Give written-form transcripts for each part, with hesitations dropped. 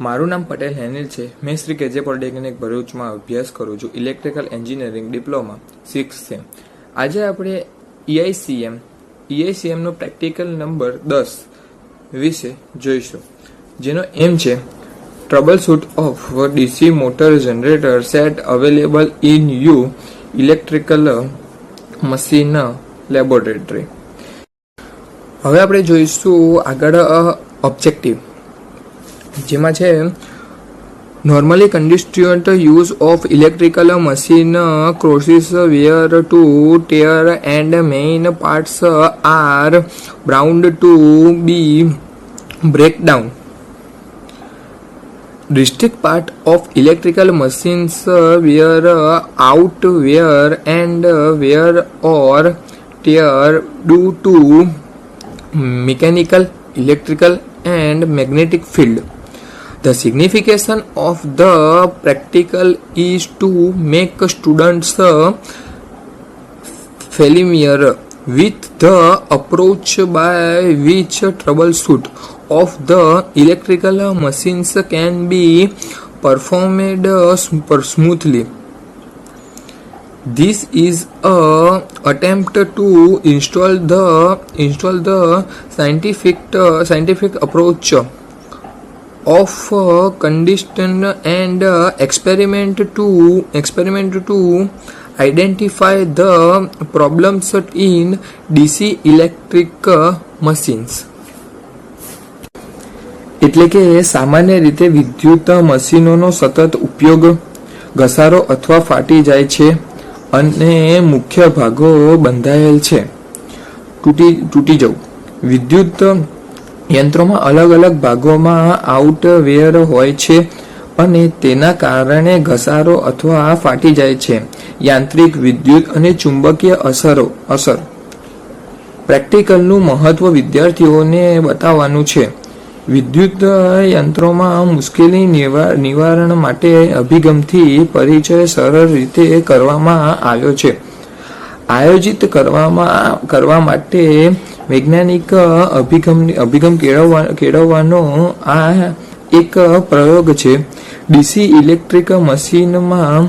મારું નામ પટેલ હેનિલ છે. મેં શ્રી કેજે પોલિટેકનિક ભરૂચમાં અભ્યાસ કરું છું. Electrical engineering diploma 6th sem. આજે આપણે EICM નો પ્રેક્ટિકલ નંબર 10 વિશે જોઈશું, જેનો એમ છે troubleshoot of DC motor generator set available in you electrical machine laboratory. હવે આપણે જોઈશું આગળ ઓબ્જેક્ટિવ, જેમાં છે normally constituent use of electrical machine crosses where to tear and main parts are bound to be breakdown. Distinct part of electrical machines wear out wear and wear or tear due to mechanical, electrical and magnetic field. The significance of the practical is to make students familiar with the approach by which troubleshoot of the electrical machines can be performed smoothly. This is a attempt to install the scientific approach of condition and experiment to identify the problems in DC electric machines. એટલે કે સામાન્ય રીતે વિદ્યુત મશીનોનો સતત ઉપયોગ, ઘસારો અથવા ફાટી જાય છે અને મુખ્ય ભાગો બંધાયેલ છે તૂટી જવું. વિદ્યુત યંત્રોમાં અલગ અલગ ભાગોમાં આઉટવેર હોય છે અને તેના કારણે ઘસારો અથવા ફાટી જાય છે. યાંત્રિક, વિદ્યુત અને ચુંબકીય અસર. પ્રેક્ટિકલનું મહત્વ વિદ્યાર્થીઓને બતાવવાનું છે. વિદ્યુત યંત્રોમાં મુશ્કેલી નિવારણ માટે અભિગમથી પરિચય સરળ રીતે કરવામાં આવ્યો છે. આયોજિત કરવા માટે વૈજ્ઞાનિક અભિગમ કેળવવાનો આ એક પ્રયોગ છે. DC ઇલેક્ટ્રિક મશીનમાં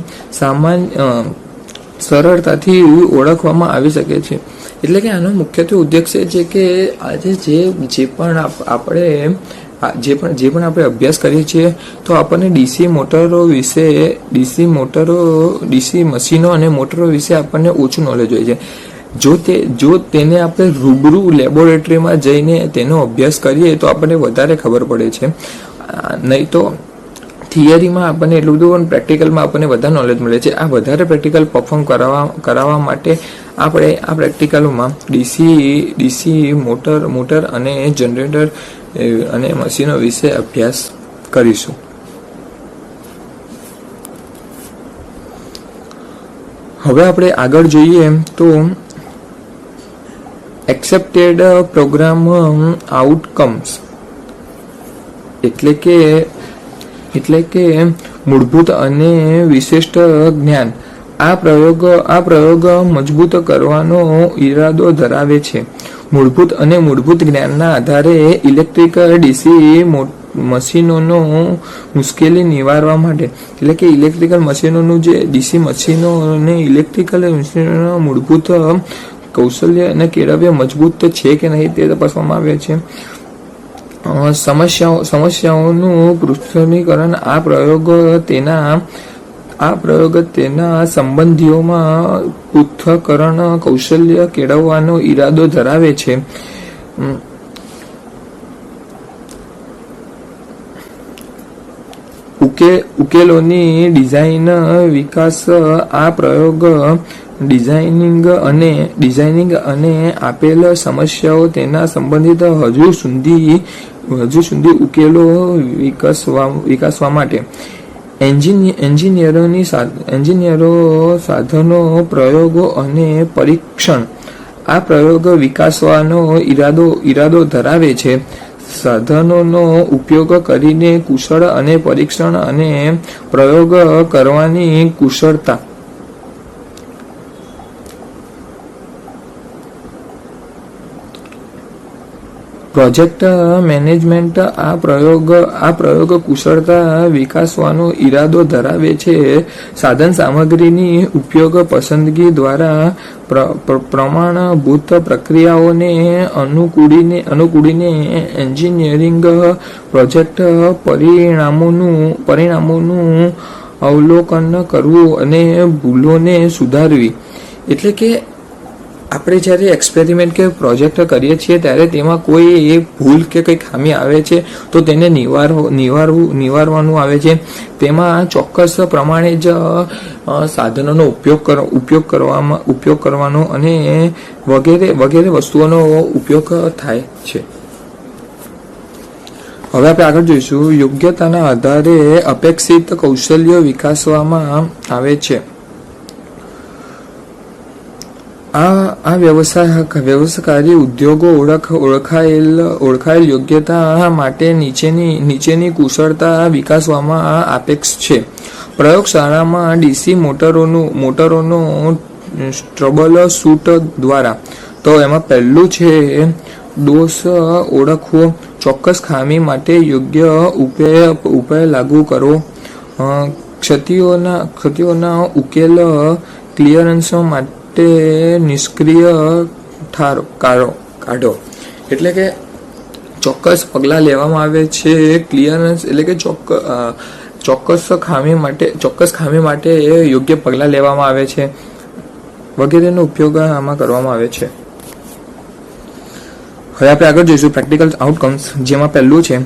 સરળતાથી ઓળખવામાં આવી શકે છે. એટલે કે આનો મુખ્યત્વે ઉદ્દેશ્ય છે કે આજે જે પણ આપણે અભ્યાસ કરીએ છીએ તો આપણને DC મશીનો અને મોટરો વિશે આપણને ઓછું નોલેજ હોય છે. જો તેને આપણે રૂબરૂ લેબોરેટરીમાં જઈને તેનો અભ્યાસ કરીએ તો આપણને વધારે ખબર પડે છે. નહીં તો થિયરીમાં આપણને એટલું બધું, પણ પ્રેક્ટિકલમાં આપણને વધારે નોલેજ મળે છે. આ વધારે પ્રેક્ટિકલ પરફોર્મ કરાવવા માટે આપણે આ પ્રેક્ટિકલોમાં DC મોટર અને જનરેટર અને મશીનો વિશે અભ્યાસ કરીશું. હવે આપણે આગળ જોઈએ તો એક્સેપ્ટેડ પ્રોગ્રામ આઉટકમ્સ એટલે કે મૂળભૂત અને વિશિષ્ટ જ્ઞાન. આ પ્રયોગ મજબૂત કરવાનો ઈરાદો ધરાવે છે. મૂળભૂત જ્ઞાનના આધારે ઇલેક્ટ્રિક DC મશીનોનો મુશ્કેલી નિવારવા માટે, એટલે કે ઇલેક્ટ્રિકલ મશીનોનું જે DC મશીનો અને ઇલેક્ટ્રિકલ મશીનોના મૂળભૂત કૌશલ્ય અને કેળવ્ય મજબૂત છે કે નહીં તે તપાસવામાં આવે છે. સમસ્યાઓનું પૃથ્થકરણ. આ પ્રયોગ તેના સંબંધીઓમાં પૃથ્થકરણ કૌશલ્ય કેળવવાનો ઈરાદો ધરાવે છે. ઉકેલોની ડિઝાઇન વિકાસ. આ પ્રયોગ ડિઝાઇનિંગ અને આપેલ સમસ્યાઓ તેના સંબંધિત હજુ સુધી ઉકેલો વિકસાવવા માટે. એન્જિનિયરો સાધનો, પ્રયોગો અને પરીક્ષણ. આ પ્રયોગ વિકસાવવાનો ઈરાદો ધરાવે છે. સાધનોનો ઉપયોગ કરીને કુશળ અને પરીક્ષણ અને પ્રયોગ કરવાની કુશળતા. પ્રોજેક્ટ મેનેજમેન્ટ આ પ્રયોગ કુશળતા વિકાસવાનો ઈરાદો ધરાવે છે. સાધન સામગ્રીની ઉપયોગ પસંદગી દ્વારા પ્રમાણભૂત પ્રક્રિયાઓને અનુકૂળીને એન્જિનિયરિંગ પ્રોજેક્ટ પરિણામોનું અવલોકન કરવું અને ભૂલોને સુધારવી. એટલે કે આપણે જ્યારે એક્સપેરિમેન્ટ કે પ્રોજેક્ટ કરીએ છીએ ત્યારે તેમાં કોઈ ભૂલ કે કંઈ ખામી આવે છે તો તેને નિવારવાનું આવે છે. તેમાં ચોક્કસ પ્રમાણે જ સાધનોનો ઉપયોગ કરવાનો અને વગેરે વસ્તુઓનો ઉપયોગ થાય છે. હવે આપણે આગળ જોઈશું. યોગ્યતાના આધારે અપેક્ષિત કૌશલ્યો વિકસાવવામાં આવે છે. આ વ્યવસાયકારી ઉદ્યોગો ઓળખાયેલ યોગ્યતા માટે નીચેની કુશળતા વિકસાવવામાં આપેક્ષ છે. પ્રયોગશાળામાં ડીસી મોટરોનો ટ્રબલ શૂટ દ્વારા. તો એમાં પહેલું છે દોષ ઓળખવો, ચોક્કસ ખામી માટે યોગ્ય ઉપાય લાગુ કરવો, ક્ષતિઓના ઉકેલ ક્લિયરન્સ માટે નિષ્ક્રિય કાઢો. એટલે કે ચોક્કસ પગલાં લેવામાં આવે છે. ક્લિયરન્સ એટલે કે ચોક્કસ ખામી માટે યોગ્ય પગલાં લેવામાં આવે છે વગેરેનો ઉપયોગ આમાં કરવામાં આવે છે. હવે આપણે આગળ જોઈશું પ્રેક્ટિકલ આઉટકમ્સ, જેમાં પહેલું છે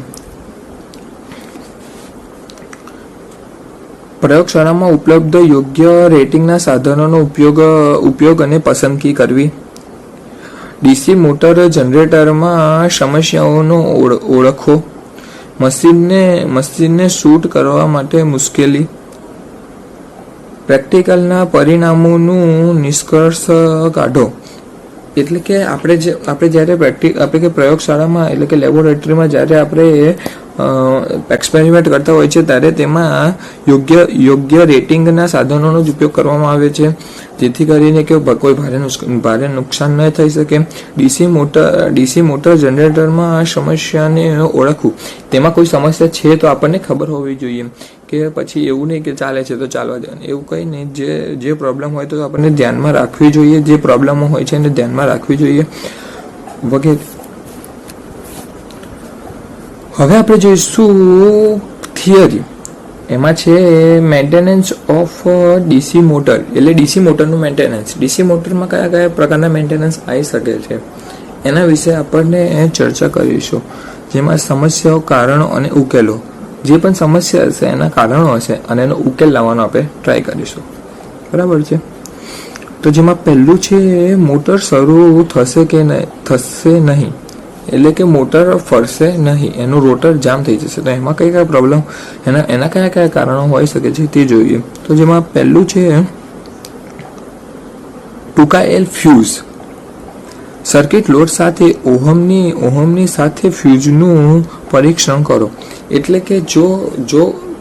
પ્રયોગશાળામાં ઉપલબ્ધ યોગ્ય રેટિંગના સાધનોનો ઉપયોગ અને પસંદગી કરવી. ડીસી મોટર જનરેટરમાં સમસ્યાઓનો ઓળખો. મશીનને શૂટ કરવા માટે મુશ્કેલી. પ્રેક્ટિકલના પરિણામોનું નિષ્કર્ષ કાઢો. એટલે કે આપણે જ્યારે પ્રયોગશાળામાં એટલે કે લેબોરેટરીમાં જ્યારે આપણે એક્સપેરિમેન્ટ કરતા હોય છે ત્યારે તેમાં યોગ્ય રેટિંગના સાધનોનો જ ઉપયોગ કરવામાં આવે છે, જેથી કરીને કે કોઈ ભારે નુકસાન ન થઈ શકે. ડીસી મોટર જનરેટરમાં સમસ્યાને ઓળખવું. તેમાં કોઈ સમસ્યા છે તો આપણને ખબર હોવી જોઈએ, કે પછી એવું નહીં કે ચાલે છે તો ચાલવા દેવાનું, એવું કંઈ નહીં. જે પ્રોબ્લેમ હોય તો આપણને ધ્યાનમાં રાખવી જોઈએ, જે પ્રોબ્લેમો હોય છે એને ધ્યાનમાં રાખવી જોઈએ વગેરે. હવે આપણે જોઈશું થિયરી. એમાં છે મેન્ટેનન્સ ઓફ ડીસી મોટર, એટલે ડીસી મોટરનું મેન્ટેનન્સ. ડીસી મોટરમાં કયા પ્રકારના મેન્ટેનન્સ આવી શકે છે એના વિશે આપણને ચર્ચા કરીશું, જેમાં સમસ્યાઓ, કારણો અને ઉકેલો. જે પણ સમસ્યા હશે એના કારણો હશે અને એનો ઉકેલ લાવવાનો આપણે ટ્રાય કરીશું. બરાબર છે. તો જેમાં પહેલું છે મોટર શરૂ થશે નહીં, એટલે કે મોટર ફરશે નહીં, એનું રોટર જામ થઈ જશે. તો એમાં કઈ પ્રોબ્લેમ, એના કયા કારણો હોઈ શકે છે તે જોઈએ. તો જેમાં પહેલું છે ટૂંકાયેલ ફ્યુઝ. સર્કિટ લોડ સાથે ઓહમની સાથે ફ્યુઝનું પરીક્ષણ કરો. એટલે કે જો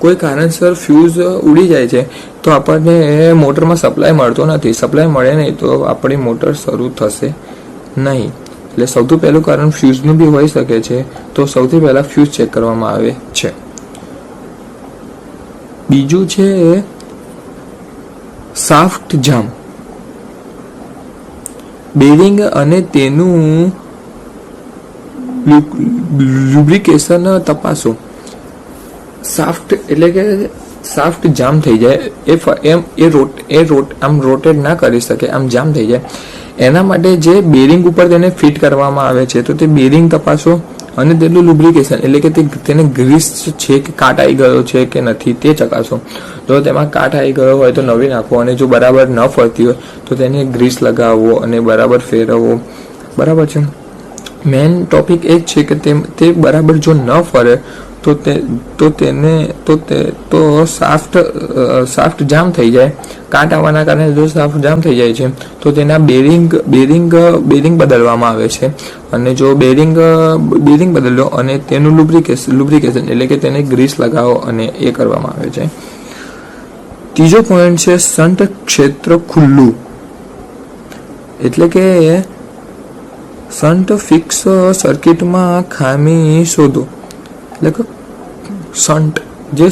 કોઈ કારણસર ફ્યુઝ ઉડી જાય છે તો આપણને મોટરમાં સપ્લાય મળતો નથી. સપ્લાય મળે નહીં તો આપણી મોટર શરૂ થશે નહીં. એટલે સૌથી પહેલું કારણ ફ્યુઝનું બી હોઈ શકે છે. તો સૌથી પહેલા ફ્યુઝ ચેક કરવામાં આવે છે. બીજું છે શાફ્ટ જામ. બેરિંગ અને તેનું લ્યુબ્રિકેશન તપાસો. શાફ્ટ એટલે કે શાફ્ટ જામ થઈ જાય, આમ રોટેટ ના કરી શકે, આમ જામ થઈ જાય. એના માટે જે બેરિંગ ઉપર તેને ફિટ કરવામાં આવે છે તો તે બેરિંગ તપાસો અને તેનું લુબ્રિકેશન એટલે કે તેને ગ્રીસ છે કે કાટ આવી ગયો છે કે નથી તે ચકાસો. જો તેમાં કાટ આવી ગયો હોય તો નવી નાખો, અને જો બરાબર ન ફરતી હોય તો તેને ગ્રીસ લગાવવો અને બરાબર ફેરવવો. બરાબર છે. મેઇન ટોપિક એ જ છે કે તે બરાબર જો ન ફરે તો શાફ્ટ જામ થઈ જાય. કાટ આવવાના કારણે જો શાફ્ટ જામ થઈ જાય છે તો તેના બેરિંગ બદલવામાં આવે છે. અને જો બેરિંગ બદલ્યો અને તેનું લુબ્રિકેશન એટલે કે તેને ગ્રીસ લગાવો અને એ કરવામાં આવે છે. ત્રીજો પોઈન્ટ છે શન્ટ ક્ષેત્ર ખુલ્લું. એટલે કે શન્ટ ફિક્સ સર્કિટમાં ખામી શોધો. એટલે કે શન્ટ જે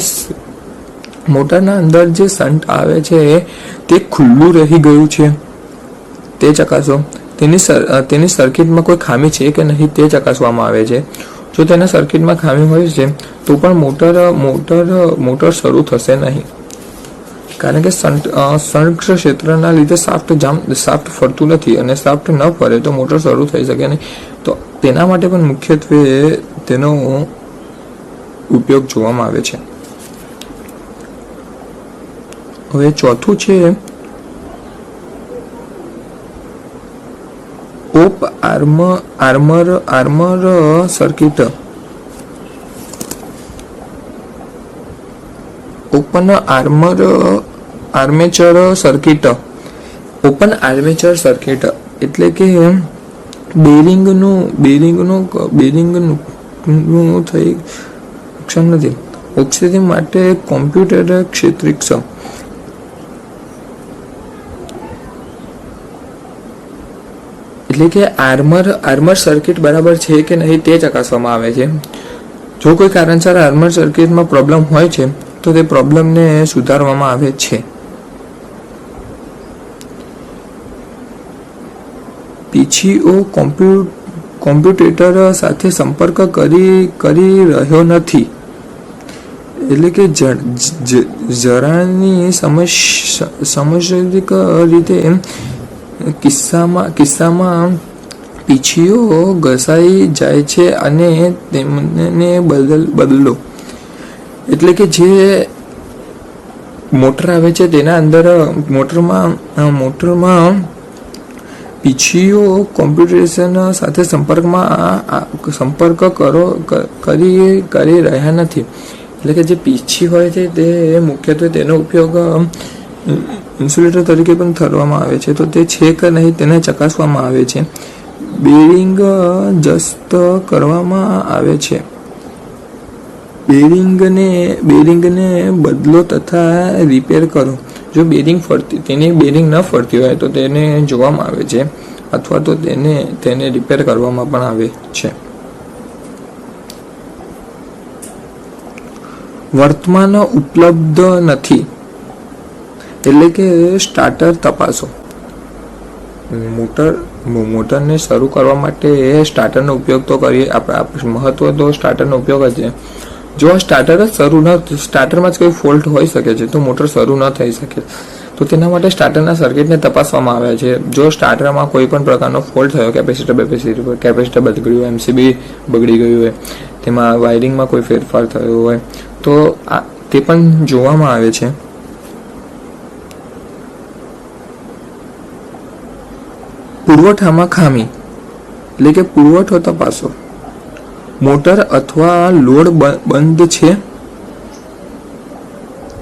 મોટરના અંદર જે શન્ટ આવે છે તે ખુલ્લું રહી ગયું છે તે ચકાસો. તેની સર્કિટમાં કોઈ ખામી છે કે નહીં તે ચકાસવામાં આવે છે. જો તેના સર્કિટમાં ખામી હોય છે તો પણ મોટર શરૂ થશે નહીં, કારણ કે શન્ટ ક્ષેત્રના લીધે શાફ્ટ ફરતું નથી અને શાફ્ટ ન ફરે તો મોટર શરૂ થઈ શકે નહીં. તો તેના માટે પણ મુખ્યત્વે તેનો ઉપયોગ જોવામાં આવે છે. હવે ચોથું છે open armour circuit. Open armature circuit. Open armature circuit એટલે કે બેરિંગનું થઈ નુકસાન નથી. ઓક્સિજન માટે કોમ્પ્યુટર ક્ષેત્રિક્ષ. એટલે કે આર્મર સર્કિટ બરાબર છે કે નહીં તે ચકાસવામાં આવે છે. જો કોઈ કારણસર આર્મર સર્કિટમાં પ્રોબ્લેમ હોય છે તો તે પ્રોબ્લેમને સુધારવામાં આવે છે. પીછીઓ કોમ્પ્યુટેટર સાથે સંપર્ક કરી રહ્યો નથી. એટલે કે જરાની સમસ્યાત્મક રીતે કિસ્સામાં પીછીઓ ઘસાઈ જાય છે અને તેમને બદલો. એટલે કે જે મોટર આવે છે તેના અંદર મોટરમાં પીછીઓ કોમ્પ્યુટેશન સાથે સંપર્ક કરી રહ્યા નથી. એટલે કે જે પીછી હોય છે તે મુખ્યત્વે તેનો ઉપયોગ ઇન્સ્યુલેટર તરીકે પણ કરવામાં આવે છે. તો તે છે કે નહીં તેને ચકાસવામાં આવે છે. બેરિંગ જસ્ત કરવામાં આવે છે. બેરિંગને બદલો તથા રિપેર કરો. જો બેરિંગ ન ફરતી હોય તો તેને જોવામાં આવે છે અથવા તો તેને રિપેર કરવામાં પણ આવે છે. વર્તમાન ઉપલબ્ધ નથી. એટલે કે સ્ટાર્ટર તપાસો. મોટરને શરૂ કરવા માટે સ્ટાર્ટરનો ઉપયોગ તો કરીએ. મહત્વ તો સ્ટાર્ટરનો ઉપયોગ જ છે. જો સ્ટાર્ટરમાં જ કોઈ ફોલ્ટ હોઈ શકે છે તો મોટર શરૂ ન થઈ શકે. તો તેના માટે સ્ટાર્ટરના સર્કિટને તપાસવામાં આવે છે. જો સ્ટાર્ટરમાં કોઈ પણ પ્રકારનો ફોલ્ટ થયો, કેપેસિટર બગડી ગયું, એમસીબી બગડી ગયું હોય, તેમાં વાયરિંગમાં કોઈ ફેરફાર થયો હોય તો તે પણ જોવામાં આવે છે. પુરવઠામાં ખામી એટલે કે પુરવઠો તપાસો. મોટર અથવા લોડ બંધ છે.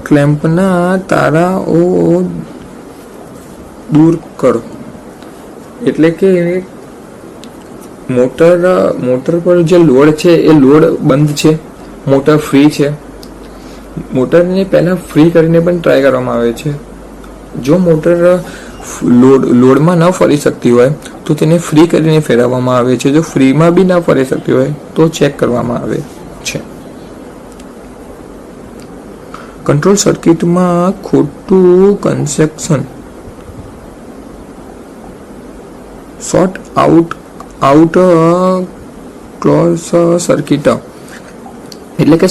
ક્લેમ્પના તારાઓ દૂર કરો. એટલે કે મોટર પર જે લોડ છે એ લોડ બંધ છે, મોટર ફ્રી છે. મોટરને પહેલા ફ્રી કરીને પણ ટ્રાય કરવામાં આવે છે. જો મોટર લોડમાં ન ફરી શકતી હોય તો તેને ફ્રી કરીને ફેરવવામાં આવે છે. જો ફ્રીમાં બી ન ફરી શકતી હોય તો ચેક કરવામાં આવે છે. કંટ્રોલ સર્કિટમાં ખોટું connection. Short out close circuit એટલે કે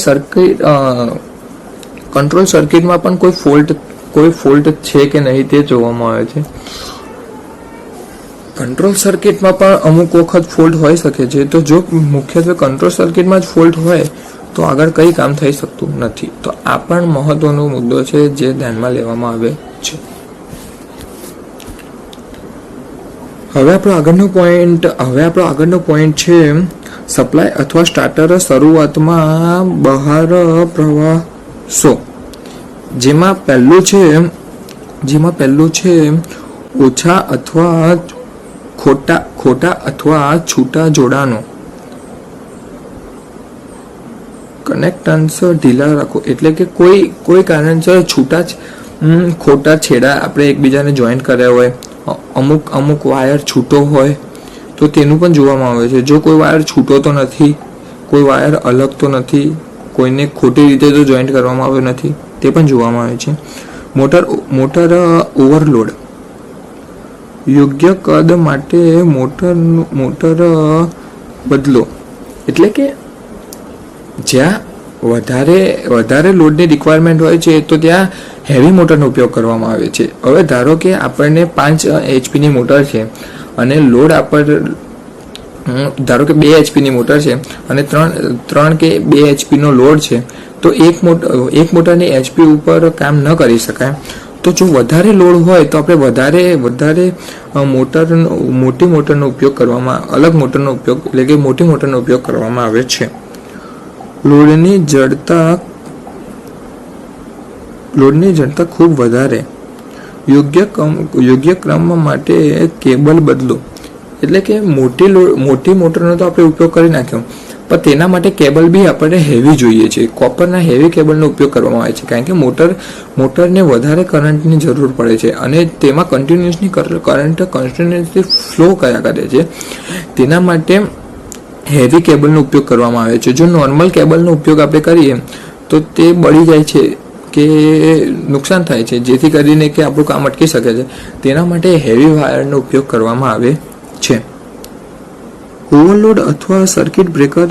કંટ્રોલ સર્કિટમાં પણ કોઈ ફોલ્ટ છે કે નહીં તે જોવામાં આવે છે. કંટ્રોલ સર્કિટમાં પણ અમુક વખત ફોલ્ટ હોઈ શકે છે. તો જો મુખ્યત્વે કંટ્રોલ સર્કિટમાં જ ફોલ્ટ હોય તો આગળ કંઈ કામ થઈ શકતું નથી. તો આ પણ મહત્વનો મુદ્દો છે જે ધ્યાનમાં લેવામાં આવે છે. હવે આપણો આગળનો પોઈન્ટ છે સપ્લાય અથવા સ્ટાર્ટર શરૂઆતમાં બહાર પ્રવાસો. જેમાં પહેલું છે ઓછા અથવા ખોટા અથવા છૂટા જોડાણો. કનેક્ટન્સ ઢીલા રાખો. એટલે કે કોઈ કારણસર ખોટા છેડા આપણે એકબીજાને જોઈન્ટ કર્યા હોય, અમુક વાયર છૂટો હોય તો તેનું પણ જોવામાં આવે છે. જો કોઈ વાયર છૂટો તો નથી, કોઈ વાયર અલગ તો નથી, કોઈને ખોટી રીતે તો જોઈન્ટ કરવામાં આવ્યો નથી, તે પણ જોવામાં આવે છે. Motor overload. યોગ્ય કદ માટે મોટર બદલો. એટલે કે જ્યાં વધારે લોડની રિક્વાયરમેન્ટ હોય છે તો ત્યાં હેવી મોટરનો ઉપયોગ કરવામાં આવે છે. હવે ધારો કે આપણને 5 HP મોટર છે અને લોડ ધારો કે 2 HP મોટર છે અને 3 કે 2 HP લોડ છે, તો એક મોટરની HP ઉપર કામ ન કરી શકાય. તો જો વધારે લોડ હોય તો આપણે વધારે મોટી મોટરનો ઉપયોગ કરવામાં, અલગ મોટરનો ઉપયોગ એટલે કે મોટી મોટરનો ઉપયોગ કરવામાં આવે છે. લોડની જડતા ખૂબ વધારે. યોગ્ય ક્રમ માટે કેબલ બદલો. એટલે કે મોટી મોટરનો તો આપણે ઉપયોગ કરી નાખ્યો, પણ તેના માટે કેબલ બી આપણને હેવી જોઈએ છે. કોપરના હેવી કેબલનો ઉપયોગ કરવામાં આવે છે, કારણ કે મોટરને વધારે કરંટની જરૂર પડે છે અને તેમાં કન્ટિન્યુઅસલી ફ્લો કર્યા કરે છે. તેના માટે હેવી કેબલનો ઉપયોગ કરવામાં આવે છે. જો નોર્મલ કેબલનો ઉપયોગ આપણે કરીએ તો તે બળી જાય છે કે નુકસાન થાય છે, જેથી કરીને કે આપણું કામ અટકી શકે છે. તેના માટે હેવી વાયરનો ઉપયોગ કરવામાં આવે છે. ઓવરલોડ અથવા સર્કિટ બ્રેકર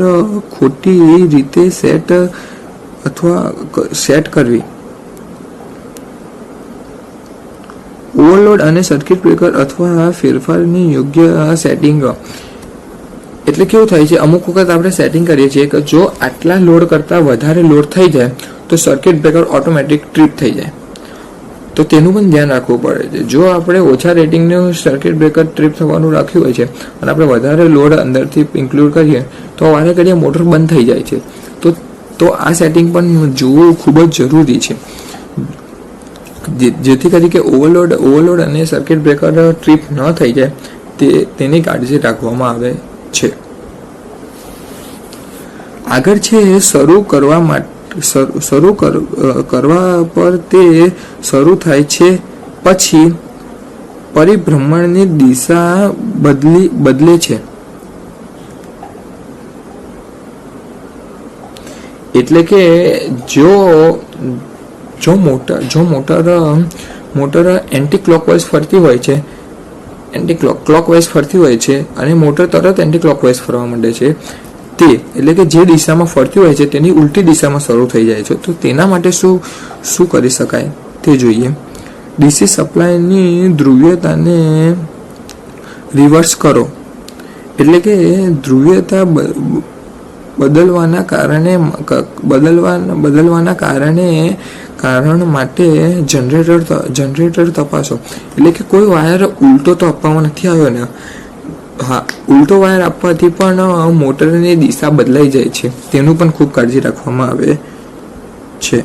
ખોટી રીતે સેટ કરવી. ઓવરલોડ અને સર્કિટ બ્રેકર અથવા ફેરફારની યોગ્ય સેટિંગ. એટલે કેવું થાય છે, અમુક વખત આપણે સેટિંગ કરીએ છીએ કે જો આટલા લોડ કરતાં વધારે લોડ થઈ જાય તો સર્કિટ બ્રેકર ઓટોમેટિક ટ્રીપ થઈ જાય. તો તેનું પણ ધ્યાન રાખવું પડે છે. જો આપણે ઓછા રેટિંગનું સર્કિટ બ્રેકર ટ્રીપ થવાનું રાખ્યું હોય છે અને આપણે વધારે લોડ અંદરથી ઇન્ક્લુડ કરીએ તો વારે ઘડીએ મોટર બંધ થઈ જાય છે. તો આ સેટિંગ પણ જોવું ખૂબ જ જરૂરી છે, જેથી કરી કે ઓવરલોડ અને સર્કિટ બ્રેકર ટ્રીપ ન થઈ જાય તેની કાળજી રાખવામાં આવે છે. આગળ છે શરૂ કરવા પર તે શરૂ થાય છે પછી પરિભ્રમણની દિશા બદલે છે. એટલે કે જો મોટર એન્ટી ક્લોકવાઇઝ ફરતી હોય છે, ક્લોકવાઇઝ ફરતી હોય છે અને મોટર તરત એન્ટી ક્લોકવાઇઝ ફરવા માંડે છે, એટલે કે જે દિશામાં ફરતી હોય છે તેની ઉલટી દિશામાં શરૂ થઈ જાય છે. તો તેના માટે શું કરી શકાય તે જોઈએ. ડીસી સપ્લાયની ધ્રુવીયતાને રિવર્સ કરો. એટલે કે ધ્રુવીયતા બદલવાના કારણ માટે જનરેટર તપાસો. એટલે કે કોઈ વાયર ઉલટો તો આપવામાં નથી આવ્યો ને. હા, ઉલટો વાયર આપવાથી પણ મોટરની દિશા બદલાઈ જાય છે, તેનું પણ ખૂબ કાળજી રાખવામાં આવે છે.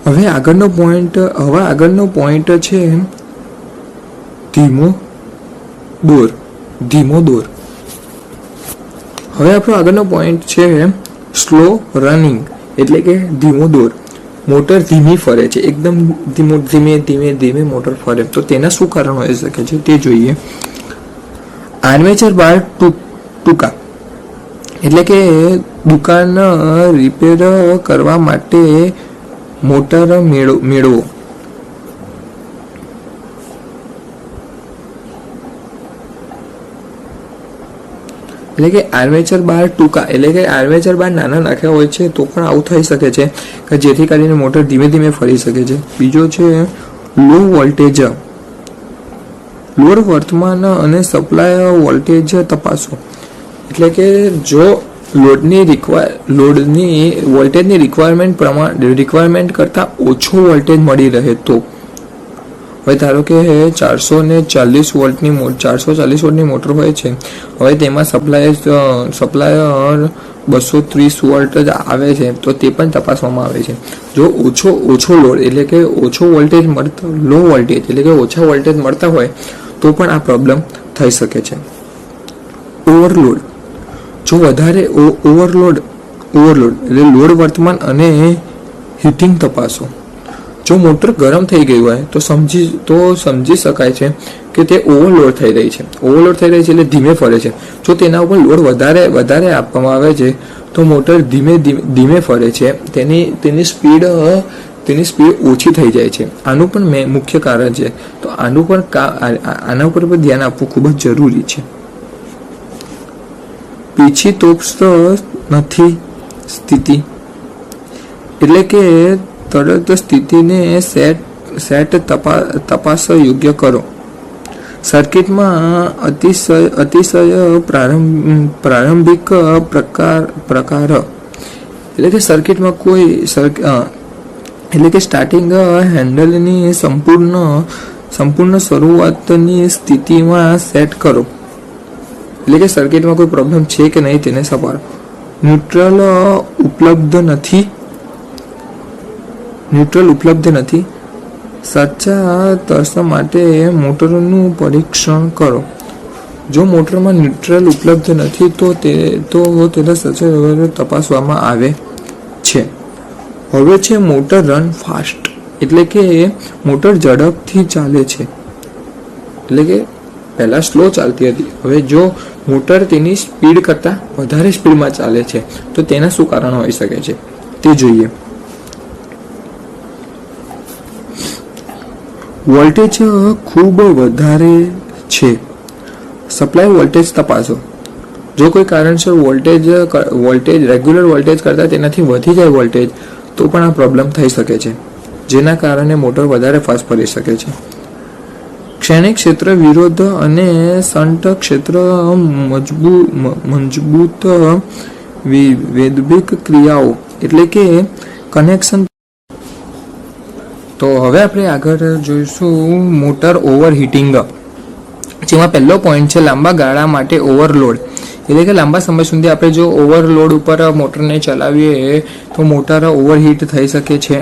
હવે આગળનો પોઈન્ટ છે ધીમો દોર. હવે આપણો આગળનો પોઈન્ટ છે સ્લો રનિંગ, એટલે કે ધીમો દોર. મોટર ધીમી ફરે છે, એકદમ ધીમે મોટર ફરે. તો તેના શું કારણ હોઈ શકે છે તે જોઈએ. આર્મેચર બાર ટૂંકા. એટલે કે દુકાન રિપેર કરવા માટે મોટર મેળવો. એટલે કે આર્મેચર બાર ટૂંકા, એટલે કે આર્મેચર બાર નાના નાખ્યા હોય છે તો પણ આવું થઈ શકે છે કે જેથી કરીને મોટર ધીમે ફરી શકે છે. બીજો છે લો વોલ્ટેજ. લોડ વર્તમાન અને સપ્લાય વોલ્ટેજ તપાસો. એટલે કે જો લોડની વોલ્ટેજની રિક્વાયરમેન્ટ કરતાં ઓછો વોલ્ટેજ મળી રહે તો. હવે ધારો કે 440 વોલ્ટની મોટર હોય છે. હવે તેમાં સપ્લાયર 230 વોલ્ટ જ આવે છે તો તે પણ તપાસવામાં આવે છે. જો ઓછો લોડ એટલે કે ઓછો વોલ્ટેજ મળતો, લો વોલ્ટેજ એટલે કે ઓછા વોલ્ટેજ મળતા હોય તો પણ આ પ્રોબ્લેમ થઈ શકે છે. ઓવરલોડ. જો વધારે ઓવરલોડ એટલે લોડ વર્તમાન અને હીટિંગ તપાસો. જો મોટર ગરમ થઈ ગઈ હોય તો સમજી શકાય છે કે તે ઓવરલોડ થઈ રહી છે. ઓવરલોડ થઈ રહી છે એટલે ધીમે ફરે છે. જો તેના ઉપર લોડ વધારે આપવામાં આવે છે તો મોટર ધીમે ફરે છે. તેની સ્પીડ ઓછી થઈ જાય છે. આનું પણ મુખ્ય કારણ છે. તો આના ઉપર પણ ધ્યાન આપવું ખૂબ જ જરૂરી છે. પીછી તોપસ્ત નથી સ્થિતિ એટલે કે તરત સ્થિતિને સેટ તપાસ યોગ્ય કરો. સર્કિટમાં અતિશય પ્રારંભિક પ્રકાર એટલે કે સર્કિટમાં એટલે કે સ્ટાર્ટિંગ હેન્ડલની સંપૂર્ણ શરૂઆતની સ્થિતિમાં સેટ કરો. એટલે કે સર્કિટમાં કોઈ પ્રોબ્લેમ છે કે નહીં તેને સપાડો. ન્યુટ્રલ ઉપલબ્ધ નથી. સાચા તર્ક માટે મોટરનું પરીક્ષણ કરો. જો મોટરમાં ન્યુટ્રલ ઉપલબ્ધ નથી તો તેને સાચા તપાસવામાં આવે છે. હવે છે મોટર રન ફાસ્ટ એટલે કે મોટર ઝડપથી ચાલે છે. એટલે કે પહેલા સ્લો ચાલતી હતી, હવે જો મોટર તેની સ્પીડ કરતાં વધારે સ્પીડમાં ચાલે છે તો તેના શું કારણ હોઈ શકે છે તે જોઈએ. વોલ્ટેજ ખૂબ વધારે છે. સપ્લાય વોલ્ટેજ તપાસો. જો કોઈ કારણસર વોલ્ટેજ રેગ્યુલર વોલ્ટેજ કરતાં તેનાથી વધી જાય વોલ્ટેજ તો પણ આ પ્રોબ્લેમ થઈ શકે છે, જેના કારણે મોટર વધારે ફાસ્ટ ફરી શકે છે. ક્ષણિક ક્ષેત્ર વિરોધ અને શન્ટ ક્ષેત્ર મજબૂત વૈદ્યુતિક ક્રિયાઓ એટલે કે કનેક્શન. તો હવે આપણે આગળ જોઈશું મોટર ઓવરહીટિંગ, જેમાં પહેલો પોઈન્ટ છે લાંબા ગાળા માટે ઓવરલોડ. એટલે કે લાંબા સમય સુધી આપણે જો ઓવરલોડ ઉપર મોટરને ચલાવીએ તો મોટર ઓવરહીટ થઈ શકે છે,